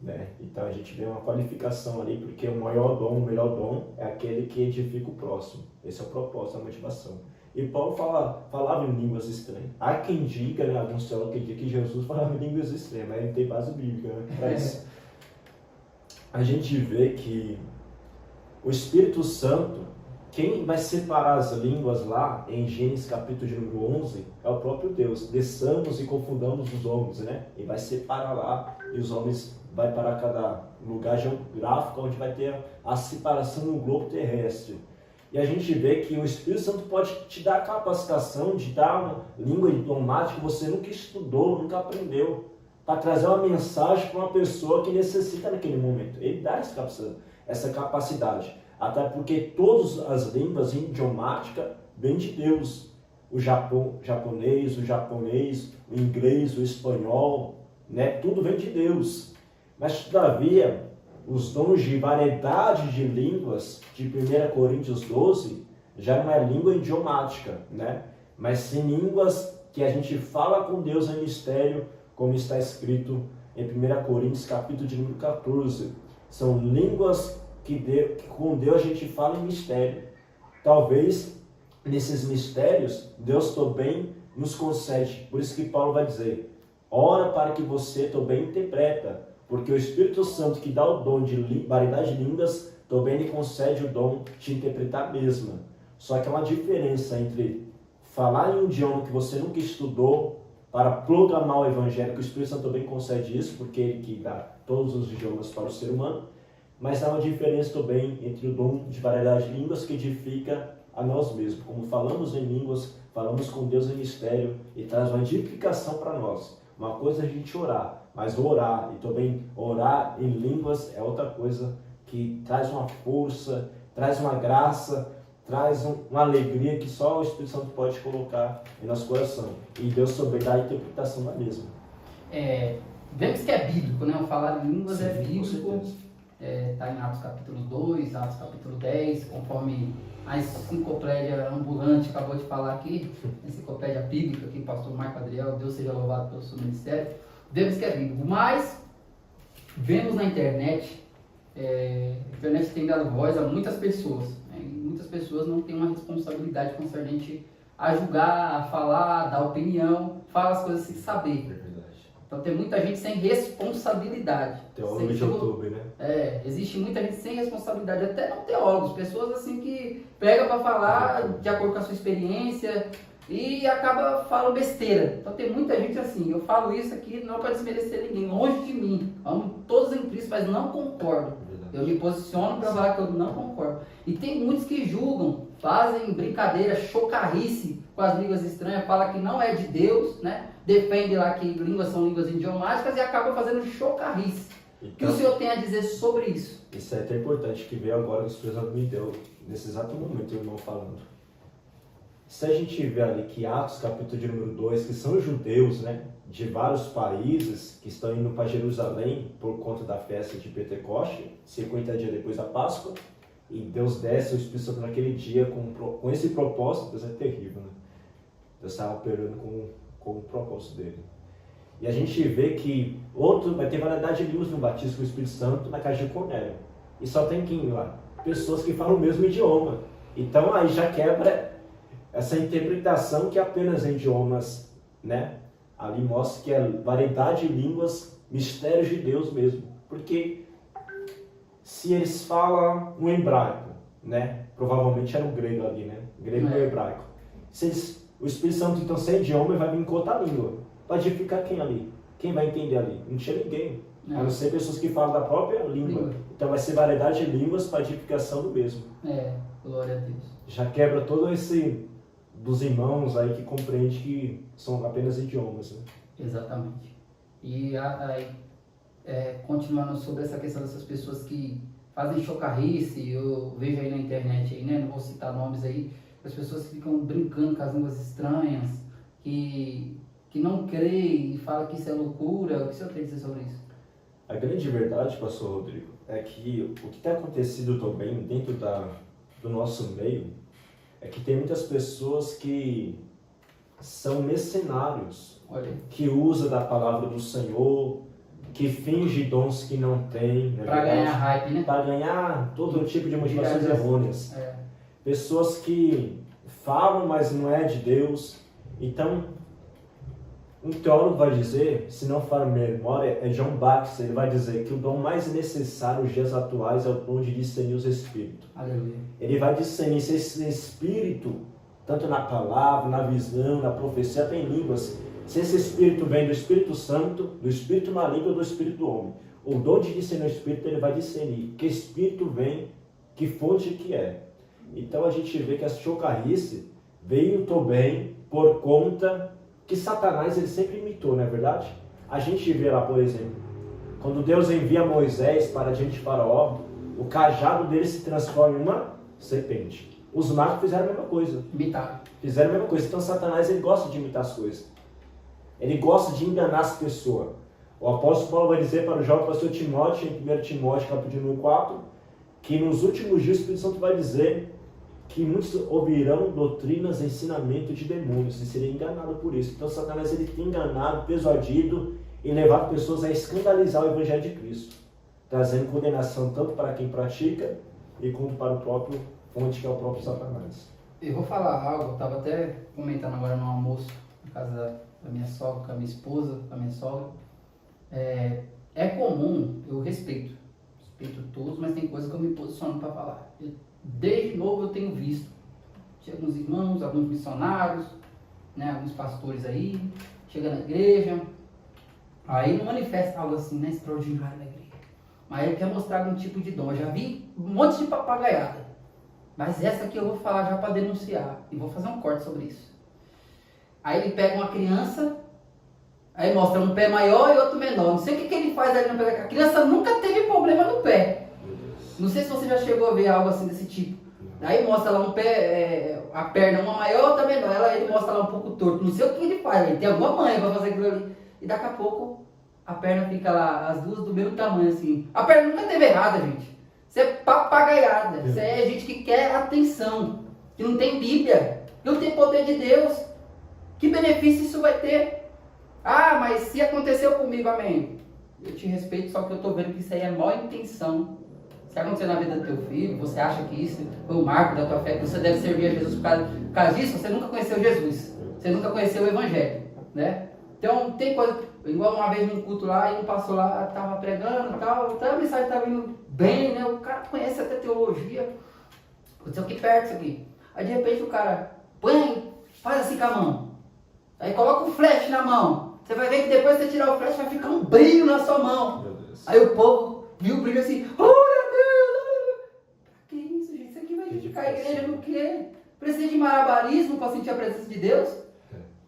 Né? Então a gente vê uma qualificação ali, porque o maior dom, o melhor dom é aquele que edifica o próximo. Esse é o propósito, a motivação. E Paulo falava em línguas estranhas. Há quem diga, né, alguns teólogos que dizem que Jesus falava em línguas estranhas, mas ele tem base bíblica, né, para isso. A gente vê que o Espírito Santo, quem vai separar as línguas lá em Gênesis capítulo de número 11 é o próprio Deus. Desçamos e confundamos os homens, né? E vai separar lá e os homens vai para cada lugar geográfico onde vai ter a separação no globo terrestre. E a gente vê que o Espírito Santo pode te dar a capacitação de dar uma língua idiomática que você nunca estudou, nunca aprendeu, para trazer uma mensagem para uma pessoa que necessita naquele momento. Ele dá essa capacidade. Até porque todas as línguas idiomáticas vêm de Deus. O japonês, o inglês, o espanhol, né? Tudo vem de Deus. Mas, todavia, os dons de variedade de línguas de 1 Coríntios 12 já não é língua idiomática, né? Mas sim línguas que a gente fala com Deus em mistério, como está escrito em 1 Coríntios capítulo de número 14. São línguas que com Deus a gente fala em mistério. Talvez nesses mistérios Deus também nos concede. Por isso que Paulo vai dizer, ora para que você também interpreta. Porque o Espírito Santo que dá o dom de variedade de línguas, também lhe concede o dom de interpretar a mesma. Só que há uma diferença entre falar em um idioma que você nunca estudou para programar o Evangelho, que o Espírito Santo também concede isso, porque ele que dá todos os idiomas para o ser humano, mas há uma diferença também entre o dom de variedade de línguas que edifica a nós mesmos. Como falamos em línguas, falamos com Deus em mistério e traz uma edificação para nós. Uma coisa é a gente orar, mas orar e também orar em línguas é outra coisa que traz uma força, traz uma graça, traz uma alegria que só o Espírito Santo pode colocar em nosso coração. E Deus também dá a interpretação da mesma.
Vemos que é bíblico, né? O falar em línguas
Sim,
é bíblico. Está em Atos capítulo 2, Atos capítulo 10, conforme a enciclopédia ambulante acabou de falar aqui, a enciclopédia bíblica aqui, pastor Marco Adriel, Deus seja louvado pelo seu ministério. Vemos que é bíblico, mas vemos na internet, a internet tem dado voz a muitas pessoas, né? E muitas pessoas não têm uma responsabilidade concernente a julgar, a falar, a dar opinião, fala as coisas sem saber. Então tem muita gente sem responsabilidade.
Teólogo de YouTube, né?
Existe muita gente sem responsabilidade, até não teólogos, pessoas assim que pegam para falar de acordo com a sua experiência e acaba falando besteira. Então tem muita gente assim, eu falo isso aqui não para desmerecer ninguém, longe de mim, amo todos em Cristo, mas não concordo. Eu me posiciono para falar que eu não concordo. E tem muitos que julgam, fazem brincadeira, chocarrice com as línguas estranhas, fala que não é de Deus, né? Defende lá que línguas são línguas idiomáticas e acaba fazendo chocarrice. Então, o que o senhor tem a dizer sobre isso?
Isso é até importante que veio agora que o Espírito Santo me deu, nesse exato momento, o irmão falando. Se a gente vê ali que Atos, capítulo de número 2, que são judeus, né, de vários países que estão indo para Jerusalém por conta da festa de Pentecoste, 50 dias depois da Páscoa, e Deus desce o Espírito Santo naquele dia com esse propósito. Deus é terrível, né? Deus estava operando com o propósito dele. E a gente vê que vai ter variedade de línguas no batismo com o Espírito Santo na casa de Cornélio. E só tem quem lá? Pessoas que falam o mesmo idioma. Então aí já quebra essa interpretação que apenas em idiomas, né? Ali mostra que é variedade de línguas, mistérios de Deus mesmo. Porque se eles falam um hebraico, né? Provavelmente era o grego ali, né? Grego e hebraico. O Espírito Santo, então, sem idioma, vai vir com outra língua. Vai edificar quem ali? Quem vai entender ali? Não tinha ninguém. A não ser pessoas que falam da própria língua. Então vai ser variedade de línguas para edificação do mesmo.
Glória a Deus.
Já quebra todo esse dos irmãos aí que compreende que são apenas idiomas, né?
Exatamente. E aí, continuando sobre essa questão dessas pessoas que fazem chocarrice, eu vejo aí na internet aí, né? Não vou citar nomes aí, as pessoas que ficam brincando com as línguas estranhas, que não creem e falam que isso é loucura. O que o senhor tem a dizer sobre isso?
A grande verdade, pastor Rodrigo, é que o que tem acontecido também dentro do nosso meio é que tem muitas pessoas que são mercenários, que usam da palavra do Senhor, que fingem dons que não têm,
para ganhar hype, né?
Para ganhar todo tipo de motivações errôneas. Pessoas que falam, mas não é de Deus. Então, um teólogo vai dizer, se não for memória, é John Baxter, ele vai dizer que o dom mais necessário nos dias atuais é o dom de discernir os espíritos.
Aleluia.
Ele vai discernir se esse espírito, tanto na palavra, na visão, na profecia, até em línguas, se esse espírito vem do Espírito Santo, do espírito maligno ou do espírito do homem. O dom de discernir o espírito, ele vai discernir que espírito vem, que fonte que é. Então a gente vê que a chocarrice veio também por conta que Satanás ele sempre imitou, não é verdade? A gente vê lá, por exemplo, quando Deus envia Moisés para diante de Faraó, o cajado dele se transforma em uma serpente. Os magos fizeram a mesma coisa.
Imitaram.
Fizeram a mesma coisa. Então Satanás ele gosta de imitar as coisas. Ele gosta de enganar as pessoas. O apóstolo Paulo vai dizer para o jovem pastor Timóteo, em 1 Timóteo capítulo 4, que nos últimos dias o Espírito Santo vai dizer que muitos ouvirão doutrinas, ensinamento de demônios e serem enganados por isso. Então Satanás ele tem enganado, persuadido e levado pessoas a escandalizar o Evangelho de Cristo, trazendo condenação tanto para quem pratica e quanto para o próprio fonte, que é o próprio Satanás.
Eu vou falar algo, eu estava até comentando agora no almoço, na casa da minha sogra, com a minha esposa, com a minha sogra. É comum, eu respeito todos, mas tem coisas que eu me posiciono para falar. Desde novo eu tenho visto, tinha alguns irmãos, alguns missionários, né, alguns pastores aí, chega na igreja, aí não manifesta algo assim, né, extraordinário na igreja, mas ele quer mostrar algum tipo de dom. Eu já vi um monte de papagaiada, mas essa aqui eu vou falar já para denunciar, e vou fazer um corte sobre isso. Aí ele pega uma criança, aí mostra um pé maior e outro menor, não sei o que ele faz ali no pé, a criança nunca teve problema no pé. Não sei se você já chegou a ver algo assim desse tipo. Aí mostra lá um pé, a perna uma maior, outra menor. Ele mostra lá um pouco torto. Não sei o que ele faz. Ele tem alguma manha para fazer aquilo ali. E daqui a pouco a perna fica lá, as duas do mesmo tamanho assim. A perna nunca teve errada, gente. Isso é papagaiada. Isso é gente que quer atenção. Que não tem Bíblia. Não tem poder de Deus. Que benefício isso vai ter? Ah, mas se aconteceu comigo, amém. Eu te respeito, só que eu estou vendo que isso aí é má intenção. Se acontecer na vida do teu filho, você acha que isso foi o marco da tua fé, que você deve servir a Jesus por causa disso, você nunca conheceu Jesus. Você nunca conheceu o Evangelho, né? Então, tem coisa... Igual uma vez num culto lá, e um pastor lá estava pregando e tal, então a mensagem estava indo bem, né? O cara conhece até teologia. Aconteceu aqui perto isso aqui. Aí, de repente, o cara põe, faz assim com a mão. Aí coloca o flash na mão. Você vai ver que depois que você tirar o flash, vai ficar um brilho na sua mão. Aí o povo viu o brilho assim, a igreja não quer. Precisa de malabarismo para sentir a presença de Deus?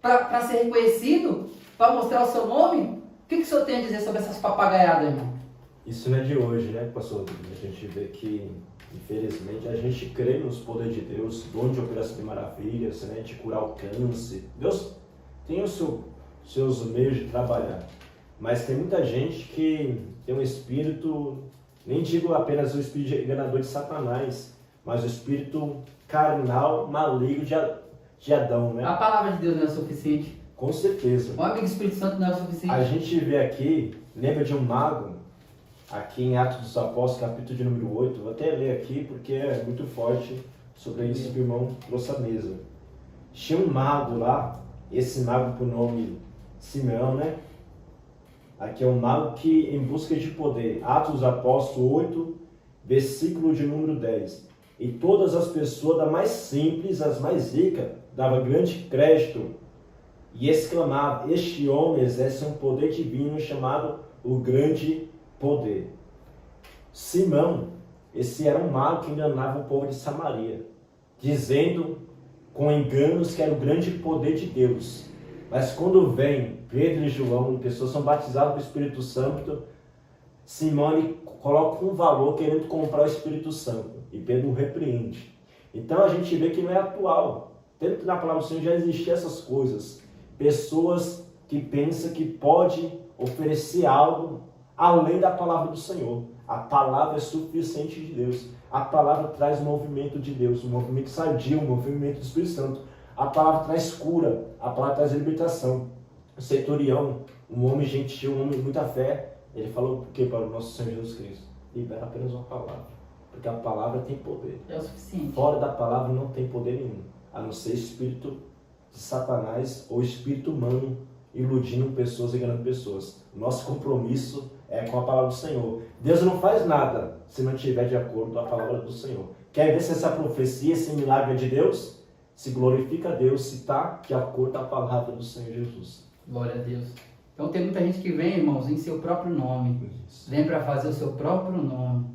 Para ser reconhecido? Para mostrar o seu nome? O que o senhor tem a dizer sobre essas papagaiadas, irmão?
Isso não é de hoje, né, pastor? A gente vê que, infelizmente, a gente crê nos poderes de Deus, dom de operação de maravilhas, né, de curar o câncer. Deus tem os seus meios de trabalhar. Mas tem muita gente que tem um espírito, nem digo apenas o espírito enganador de Satanás, mas o espírito carnal, maligno de Adão, né?
A palavra de Deus não é suficiente.
Com certeza.
O amigo Espírito Santo não é suficiente.
A gente vê aqui, lembra de um mago, aqui em Atos dos Apóstolos, capítulo de número 8, vou até ler aqui porque é muito forte sobre isso que o irmão trouxe à mesa. Tinha um mago lá, esse mago por nome Simeão, né? Aqui é um mago que em busca de poder. Atos dos Apóstolos 8, versículo de número 10. E todas as pessoas, da mais simples às mais ricas, dava grande crédito e exclamava: este homem exerce um poder divino chamado o grande poder. Simão, esse era um mago que enganava o povo de Samaria, dizendo com enganos que era o grande poder de Deus. Mas quando vem Pedro e João, pessoas são batizadas do Espírito Santo, Simão ele coloca um valor querendo comprar o Espírito Santo. E Pedro o repreende. Então a gente vê que não é atual. Dentro da palavra do Senhor já existiam essas coisas. Pessoas que pensam que pode oferecer algo além da palavra do Senhor. A palavra é suficiente de Deus. A palavra traz o movimento de Deus, um movimento sadio, um movimento do Espírito Santo. A palavra traz cura, a palavra traz libertação. O centurião, um homem gentil, um homem de muita fé, ele falou o que para o nosso Senhor Jesus Cristo? Libera apenas uma palavra, porque a palavra tem poder.
É o suficiente.
Fora da palavra não tem poder nenhum, a não ser espírito de Satanás ou espírito humano iludindo pessoas, enganando pessoas. Nosso compromisso é com a palavra do Senhor. Deus não faz nada se não estiver de acordo com a palavra do Senhor. Quer ver se essa profecia, esse milagre é de Deus? Se glorifica a Deus, se está de acordo com a palavra do Senhor Jesus.
Glória a Deus. Então tem muita gente que vem, irmãos, em seu próprio nome.
Isso.
Vem para fazer o seu próprio nome.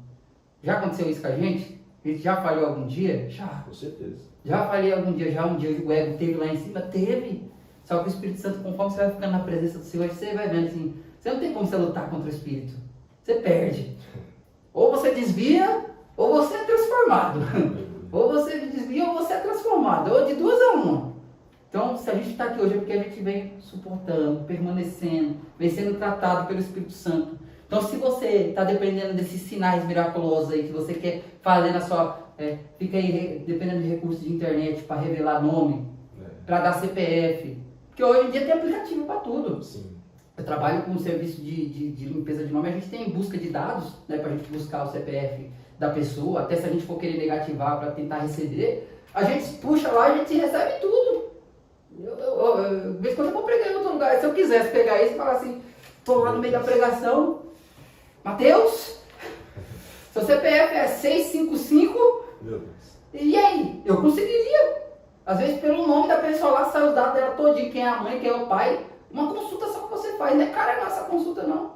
Já aconteceu isso com a gente? A gente já falhou algum dia? Já.
Com certeza.
Já falhei algum dia, já um dia o ego teve lá em cima? Teve. Só que o Espírito Santo, conforme você vai ficando na presença do Senhor, você vai vendo assim, você não tem como você lutar contra o Espírito. Você perde. Ou você desvia, ou você é transformado. Ou você desvia, ou você é transformado. Ou de duas a uma. Então, se a gente está aqui hoje é porque a gente vem suportando, permanecendo, vem sendo tratado pelo Espírito Santo. Então, se você está dependendo desses sinais miraculosos aí, que você quer fazer na sua... fica aí dependendo de recursos de internet para revelar nome, para dar CPF. Porque hoje em dia tem aplicativo para tudo.
Sim.
Eu trabalho com um serviço de limpeza de nome, a gente tem busca de dados, né, para a gente buscar o CPF da pessoa, até se a gente for querer negativar para tentar receber, a gente puxa lá e a gente recebe tudo. De vez em quando eu vou pregar em outro lugar, se eu quisesse pegar isso e falar assim, estou lá no meio da pregação, Mateus, seu CPF é 655,
Meu Deus.
e aí? Eu conseguiria. Às vezes pelo nome da pessoa lá sai os dados dela todinho, quem é a mãe, quem é o pai, uma consulta só que você faz, não é cara nossa consulta não,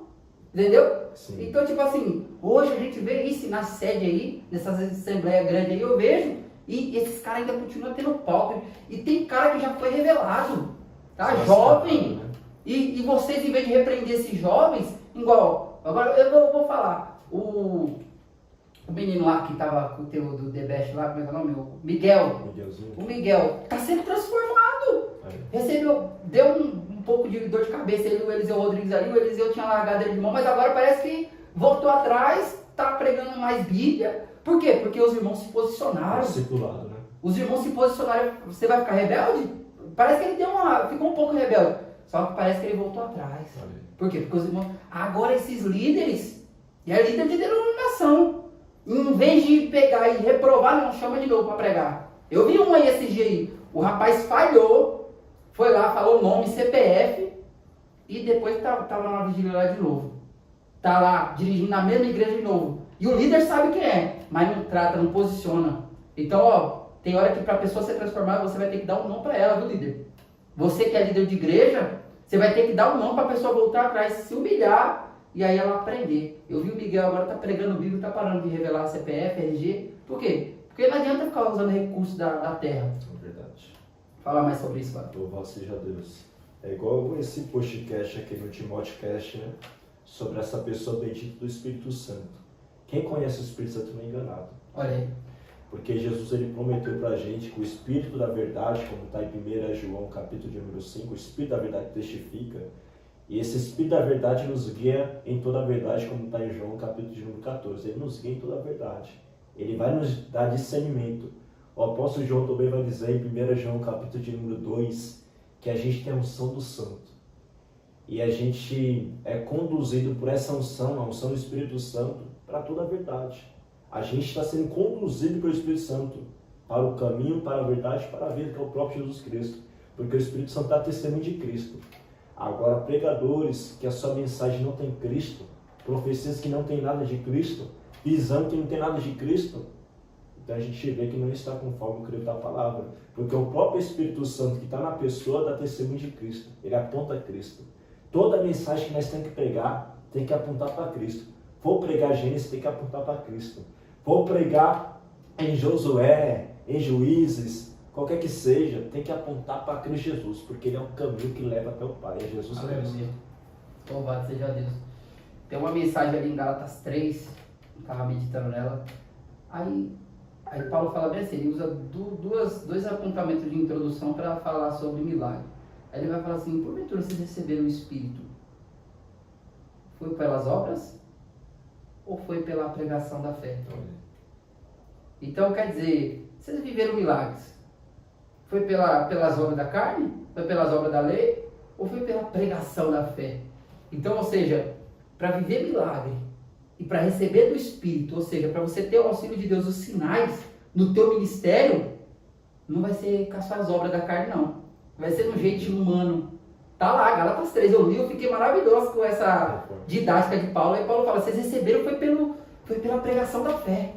entendeu?
Sim.
Então tipo assim, hoje a gente vê isso na sede aí, nessas assembleias grandes aí, eu vejo, e esses caras ainda continuam tendo palco, e tem cara que já foi revelado, tá? Jovem, e vocês em vez de repreender esses jovens, igual, agora eu vou falar, o menino lá que tava com o teu do The Best lá, como é que é o nome? O Miguel.
Miguelzinho.
O Miguel tá sendo transformado. Recebeu, deu um pouco de dor de cabeça ele, o Eliseu Rodrigues ali, o Eliseu tinha largado ele de mão, mas agora parece que voltou atrás, tá pregando mais Bíblia. Por quê? Porque os irmãos se posicionaram.
Discipulado, né?
Os irmãos se posicionaram. Você vai ficar rebelde? Parece que ele ficou um pouco rebelde. Só que parece que ele voltou atrás. Por quê? Porque os irmãos... Agora esses líderes, e é líder de denominação, em vez de pegar e reprovar, não, chama de novo para pregar. Eu vi um aí esse dia aí, o rapaz falhou, foi lá, falou nome, CPF, e depois tava na vigília lá de novo. Tá lá, dirigindo na mesma igreja de novo. E o líder sabe quem é, mas não trata, não posiciona. Então, ó, tem hora que para a pessoa ser transformada, você vai ter que dar um não para ela, viu, líder? Você que é líder de igreja, você vai ter que dar um não para a pessoa voltar atrás, se humilhar, e aí ela aprender. Eu vi o Miguel agora tá pregando o Bíblia, tá parando de revelar CPF, RG. Por quê? Porque não adianta ficar usando recursos da terra.
É verdade.
Fala mais sobre isso, Fábio.
Louvado seja Deus. É igual esse podcast aqui no Timóteo-cast, né? Sobre essa pessoa bendita do Espírito Santo. Quem conhece o Espírito Santo não é enganado.
Olha aí.
Porque Jesus ele prometeu pra gente que o Espírito da verdade, como está em 1 João capítulo de número 5, o Espírito da verdade testifica. E esse Espírito da verdade nos guia em toda a verdade, como está em João capítulo de número 14. Ele nos guia em toda a verdade. Ele vai nos dar discernimento. O apóstolo João também vai dizer em 1 João capítulo de número 2, que a gente tem a unção do Santo. E a gente é conduzido por essa unção, a unção do Espírito Santo, para toda a verdade. A gente está sendo conduzido pelo Espírito Santo para o caminho, para a verdade, para a vida, que é o próprio Jesus Cristo. Porque o Espírito Santo dá testemunho de Cristo. Agora, pregadores que a sua mensagem não tem Cristo, profecias que não tem nada de Cristo, visão que não tem nada de Cristo, Então a gente vê que não está conforme o creio da palavra. Porque o próprio Espírito Santo que está na pessoa dá testemunho de Cristo. Ele aponta a Cristo. Toda mensagem que nós temos que pregar tem que apontar para Cristo. For pregar Gênesis, tem que apontar para Cristo. For pregar em Josué, em Juízes, qualquer que seja, tem que apontar para Cristo Jesus. Porque ele é o caminho que leva até o Pai. É Jesus Cristo.
Aleluia. Louvado seja Deus. Tem uma mensagem ali em Gálatas 3, eu estava meditando nela. Aí Paulo fala bem assim, ele usa dois apontamentos de introdução para falar sobre milagre. Aí ele vai falar assim, porventura vocês receberam o Espírito, foi pelas obras ou foi pela pregação da fé? Então quer dizer, vocês viveram milagres, foi pelas obras da carne, foi pelas obras da lei ou foi pela pregação da fé? Então, ou seja, para viver milagre e para receber do Espírito, ou seja, para você ter o auxílio de Deus, os sinais no teu ministério, não vai ser com as suas obras da carne, não. Vai ser no jeitinho humano. Tá lá, Gálatas 3, eu li, eu fiquei maravilhoso com essa didática de Paulo. Aí Paulo fala, vocês receberam foi pela pregação da fé.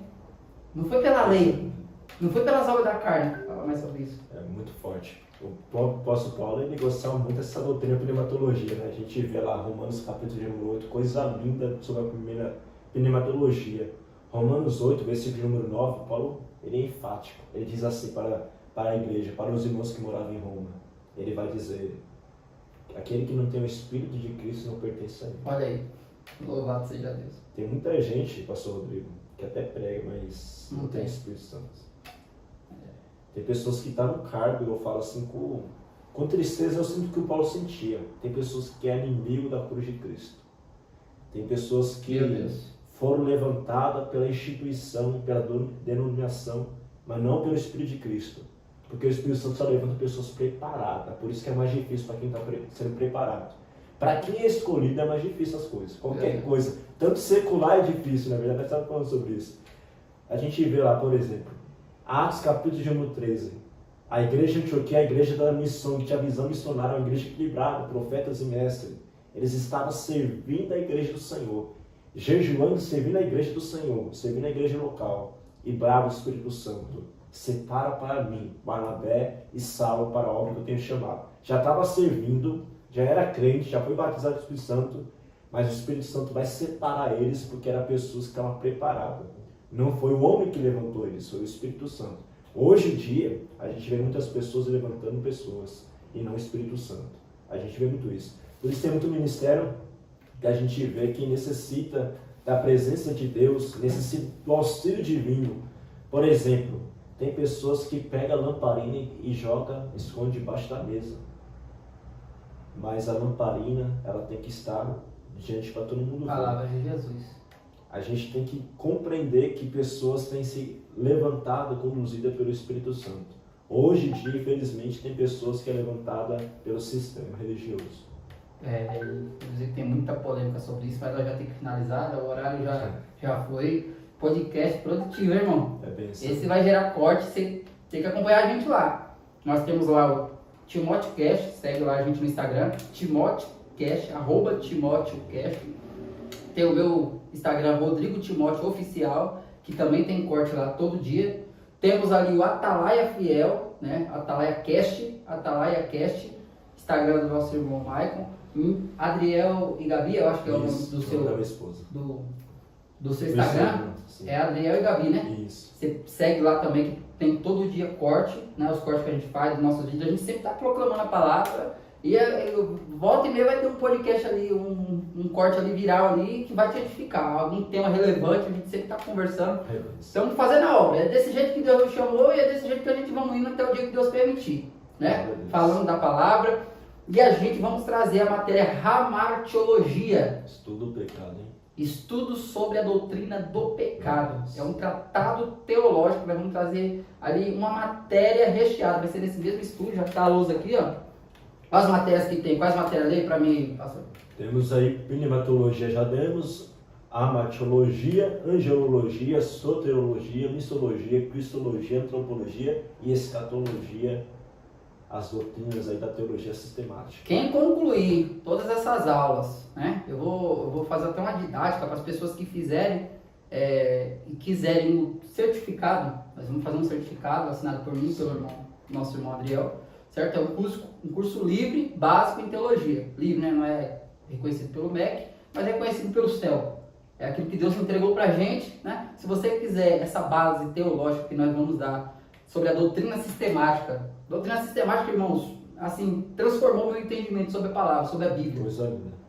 Não foi pela lei. Não foi pelas obras da carne. Fala mais sobre isso.
É muito forte. O próprio apóstolo Paulo, ele gostava muito dessa doutrina pneumatologia, né? A gente vê lá Romanos capítulo 8, coisa linda sobre a primeira pneumatologia. Romanos 8, versículo número 9, Paulo, ele é enfático. Ele diz assim para a igreja, para os irmãos que moravam em Roma. Ele vai dizer, aquele que não tem o Espírito de Cristo não pertence a ele.
Olha aí, louvado seja Deus.
Tem muita gente, pastor Rodrigo, que até prega, mas não tem o Espírito Santo. Tem pessoas que estão no cargo, eu falo assim, com tristeza eu sinto que o Paulo sentia. Tem pessoas que é inimigo da cruz de Cristo. Tem pessoas que foram levantadas pela instituição, pela denominação, mas não pelo Espírito de Cristo. Porque o Espírito Santo só levanta pessoas preparadas. Por isso que é mais difícil para quem está sendo preparado. Para quem é escolhido é mais difícil as coisas. Qualquer coisa, tanto secular é difícil, na verdade, nós estamos falando sobre isso. A gente vê lá, por exemplo, Atos capítulo de número 13. A igreja de Antioquia, a igreja da missão, que tinha visão missionária, uma igreja equilibrada, profetas e mestres. Eles estavam servindo a igreja do Senhor, jejuando, servindo a igreja do Senhor, servindo a igreja local. E bravo o Espírito Santo, separa para mim Barnabé e Saulo para a obra que eu tenho chamado. Já estava servindo, já era crente, já foi batizado com o Espírito Santo, mas o Espírito Santo vai separar eles porque eram pessoas que estavam preparadas. Não foi o homem que levantou eles, foi o Espírito Santo. Hoje em dia, a gente vê muitas pessoas levantando pessoas e não o Espírito Santo. A gente vê muito isso. Por isso tem muito ministério que a gente vê que necessita da presença de Deus, necessita do auxílio divino. Por exemplo, tem pessoas que pegam a lamparina e jogam, esconde debaixo da mesa. Mas a lamparina, ela tem que estar diante para todo mundo ver.
Palavra de Jesus.
A gente tem que compreender que pessoas têm se levantado, conduzida pelo Espírito Santo. Hoje em dia, infelizmente, tem pessoas que é levantada pelo sistema religioso.
Inclusive tem muita polêmica sobre isso, mas nós já temos que finalizar, o horário já foi. Podcast produtivo, hein, irmão?
É bem assim.
Esse vai gerar corte, você tem que acompanhar a gente lá. Nós temos lá o Timóteo Cash, segue lá a gente no Instagram, Timóteo Cash, @TimóteoCash. Tem o meu Instagram, Rodrigo Timóteo Oficial, que também tem corte lá todo dia. Temos ali o Atalaia Fiel, né? Atalaia Cast, Instagram do nosso irmão Maicon. Adriel e Gabi, eu acho que é o nome do seu...
da minha esposa.
Do seu Instagram, é Adriel e Gabi, né?
Isso.
Você segue lá também, que tem todo dia corte, né? Os cortes que a gente faz, os nossos vídeos, a gente sempre está proclamando a palavra. E volta e meia vai ter um podcast ali, um corte ali viral ali, que vai te edificar. Algum tema relevante, a gente sempre está conversando. Estamos fazendo a obra. É desse jeito que Deus nos chamou e é desse jeito que a gente vamos indo até o dia que Deus permitir. Né? Falando da palavra. E a gente vamos trazer a matéria Hamartiologia.
Estudo do pecado, hein?
Estudo sobre a doutrina do pecado. É um tratado teológico. Nós vamos trazer ali uma matéria recheada. Vai ser nesse mesmo estudo. Já está a luz aqui, ó. As matérias que tem. Quais matérias aí para mim, pastor?
Temos aí pneumatologia, já demos amatiologia, angelologia, soteriologia, missologia, cristologia, antropologia e escatologia, as doutrinas aí da teologia sistemática.
Quem concluir todas essas aulas, né? Eu vou fazer até uma didática para as pessoas que fizerem e quiserem o certificado, nós vamos fazer um certificado assinado por mim, pelo nosso irmão Adriel, certo? É um curso livre, básico em teologia. Livre, né? Não é reconhecido pelo MEC, mas é reconhecido pelo céu. É aquilo que Deus entregou pra gente, né? Se você quiser essa base teológica que nós vamos dar sobre a doutrina sistemática. Doutrina sistemática, irmãos, assim, transformou meu entendimento sobre a palavra, sobre a Bíblia.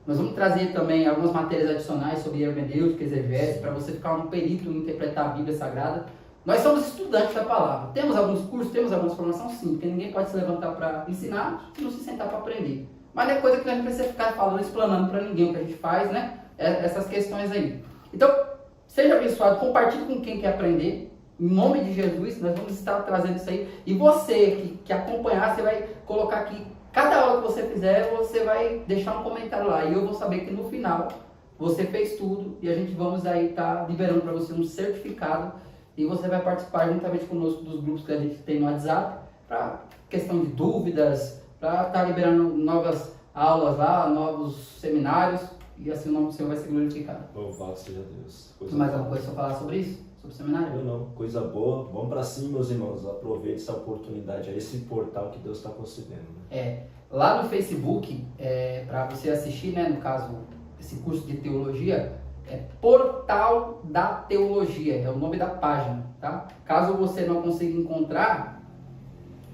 Nós vamos trazer também algumas matérias adicionais sobre hermenêutica, exegese, para você ficar um perito em interpretar a Bíblia Sagrada. Nós somos estudantes da palavra. Temos alguns cursos, temos algumas formações, sim, porque ninguém pode se levantar para ensinar e não se sentar para aprender. Mas não é coisa que a gente precisa ficar falando, explanando para ninguém o que a gente faz, né? Essas questões aí. Então, seja abençoado, compartilhe com quem quer aprender. Em nome de Jesus, nós vamos estar trazendo isso aí. E você que acompanhar, você vai colocar aqui, cada aula que você fizer, você vai deixar um comentário lá. E eu vou saber que no final você fez tudo e a gente vamos aí estar liberando para você um certificado. E você vai participar juntamente conosco dos grupos que a gente tem no WhatsApp, para questão de dúvidas, para estar liberando novas aulas lá, novos seminários. E assim o nome do Senhor vai ser glorificado.
Louvado seja Deus.
Mais alguma coisa para falar sobre isso? Sobre o seminário?
Eu não, coisa boa. Vamos para cima, meus irmãos. Aproveite essa oportunidade, esse portal que Deus está concedendo. Né?
Lá no Facebook, para você assistir, né, no caso, esse curso de teologia, é Portal da Teologia, é o nome da página, tá? Caso você não consiga encontrar,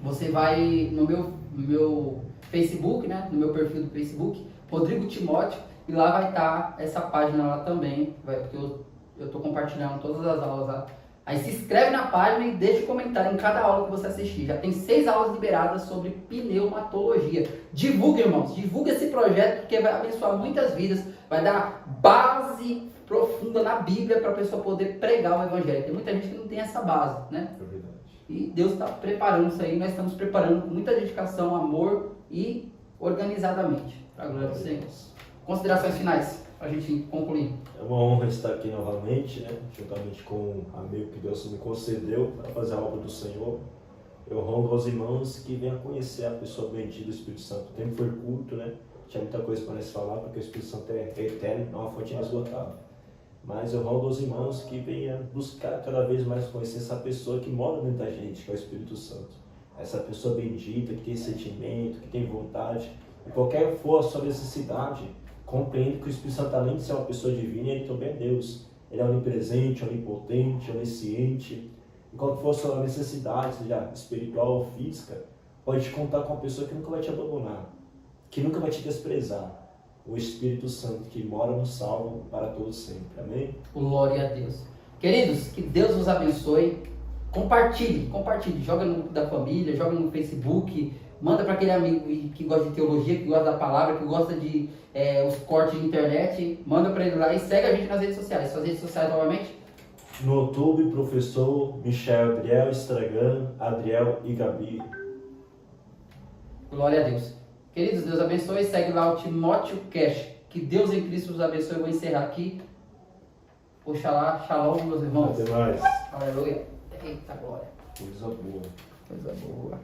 você vai no meu Facebook, né, no meu perfil do Facebook, Rodrigo Timóteo, e lá vai estar essa página lá também, porque eu estou compartilhando todas as aulas lá. Aí se inscreve na página e deixa um comentário em cada aula que você assistir. Já tem 6 aulas liberadas sobre pneumatologia. Divulga, irmãos, divulga esse projeto, porque vai abençoar muitas vidas, vai dar base profunda na Bíblia para a pessoa poder pregar o Evangelho. Tem muita gente que não tem essa base, né?
É verdade.
E Deus está preparando isso aí, nós estamos preparando com muita dedicação, amor e organizadamente. Para a glória do Senhor. Considerações finais, para a gente concluir.
É uma honra estar aqui novamente, né? Juntamente com um amigo que Deus me concedeu para fazer a obra do Senhor. Eu rogo aos irmãos que venham conhecer a pessoa bendita do Espírito Santo. O tempo foi curto, né? Tinha muita coisa para nós falar, porque o Espírito Santo é eterno, não é uma fonte inesgotável. Mas eu rogo aos irmãos que venham buscar cada vez mais conhecer essa pessoa que mora dentro da gente, que é o Espírito Santo. Essa pessoa bendita, que tem sentimento, que tem vontade. E qualquer for a sua necessidade, compreende que o Espírito Santo, além de ser uma pessoa divina, ele também é Deus. Ele é onipresente, onipotente, onisciente. E qual que for a sua necessidade, seja espiritual ou física, pode contar com uma pessoa que nunca vai te abandonar, que nunca vai te desprezar. O Espírito Santo que mora no salvo para todos sempre. Amém?
Glória a Deus. Queridos, que Deus os abençoe. Compartilhe. Joga no grupo da família, joga no Facebook, manda para aquele amigo que gosta de teologia, que gosta da palavra, que gosta de os cortes de internet, manda para ele lá e segue a gente nas redes sociais. Suas redes sociais novamente?
No YouTube, professor Michel Adriel, Instagram, Adriel e Gabi.
Glória a Deus. Queridos, Deus abençoe. Segue lá o Timóteo Cash. Que Deus em Cristo os abençoe. Eu vou encerrar aqui. Oxalá, shalom, meus irmãos.
Até mais.
Aleluia. Eita glória.
Coisa boa.
Coisa boa.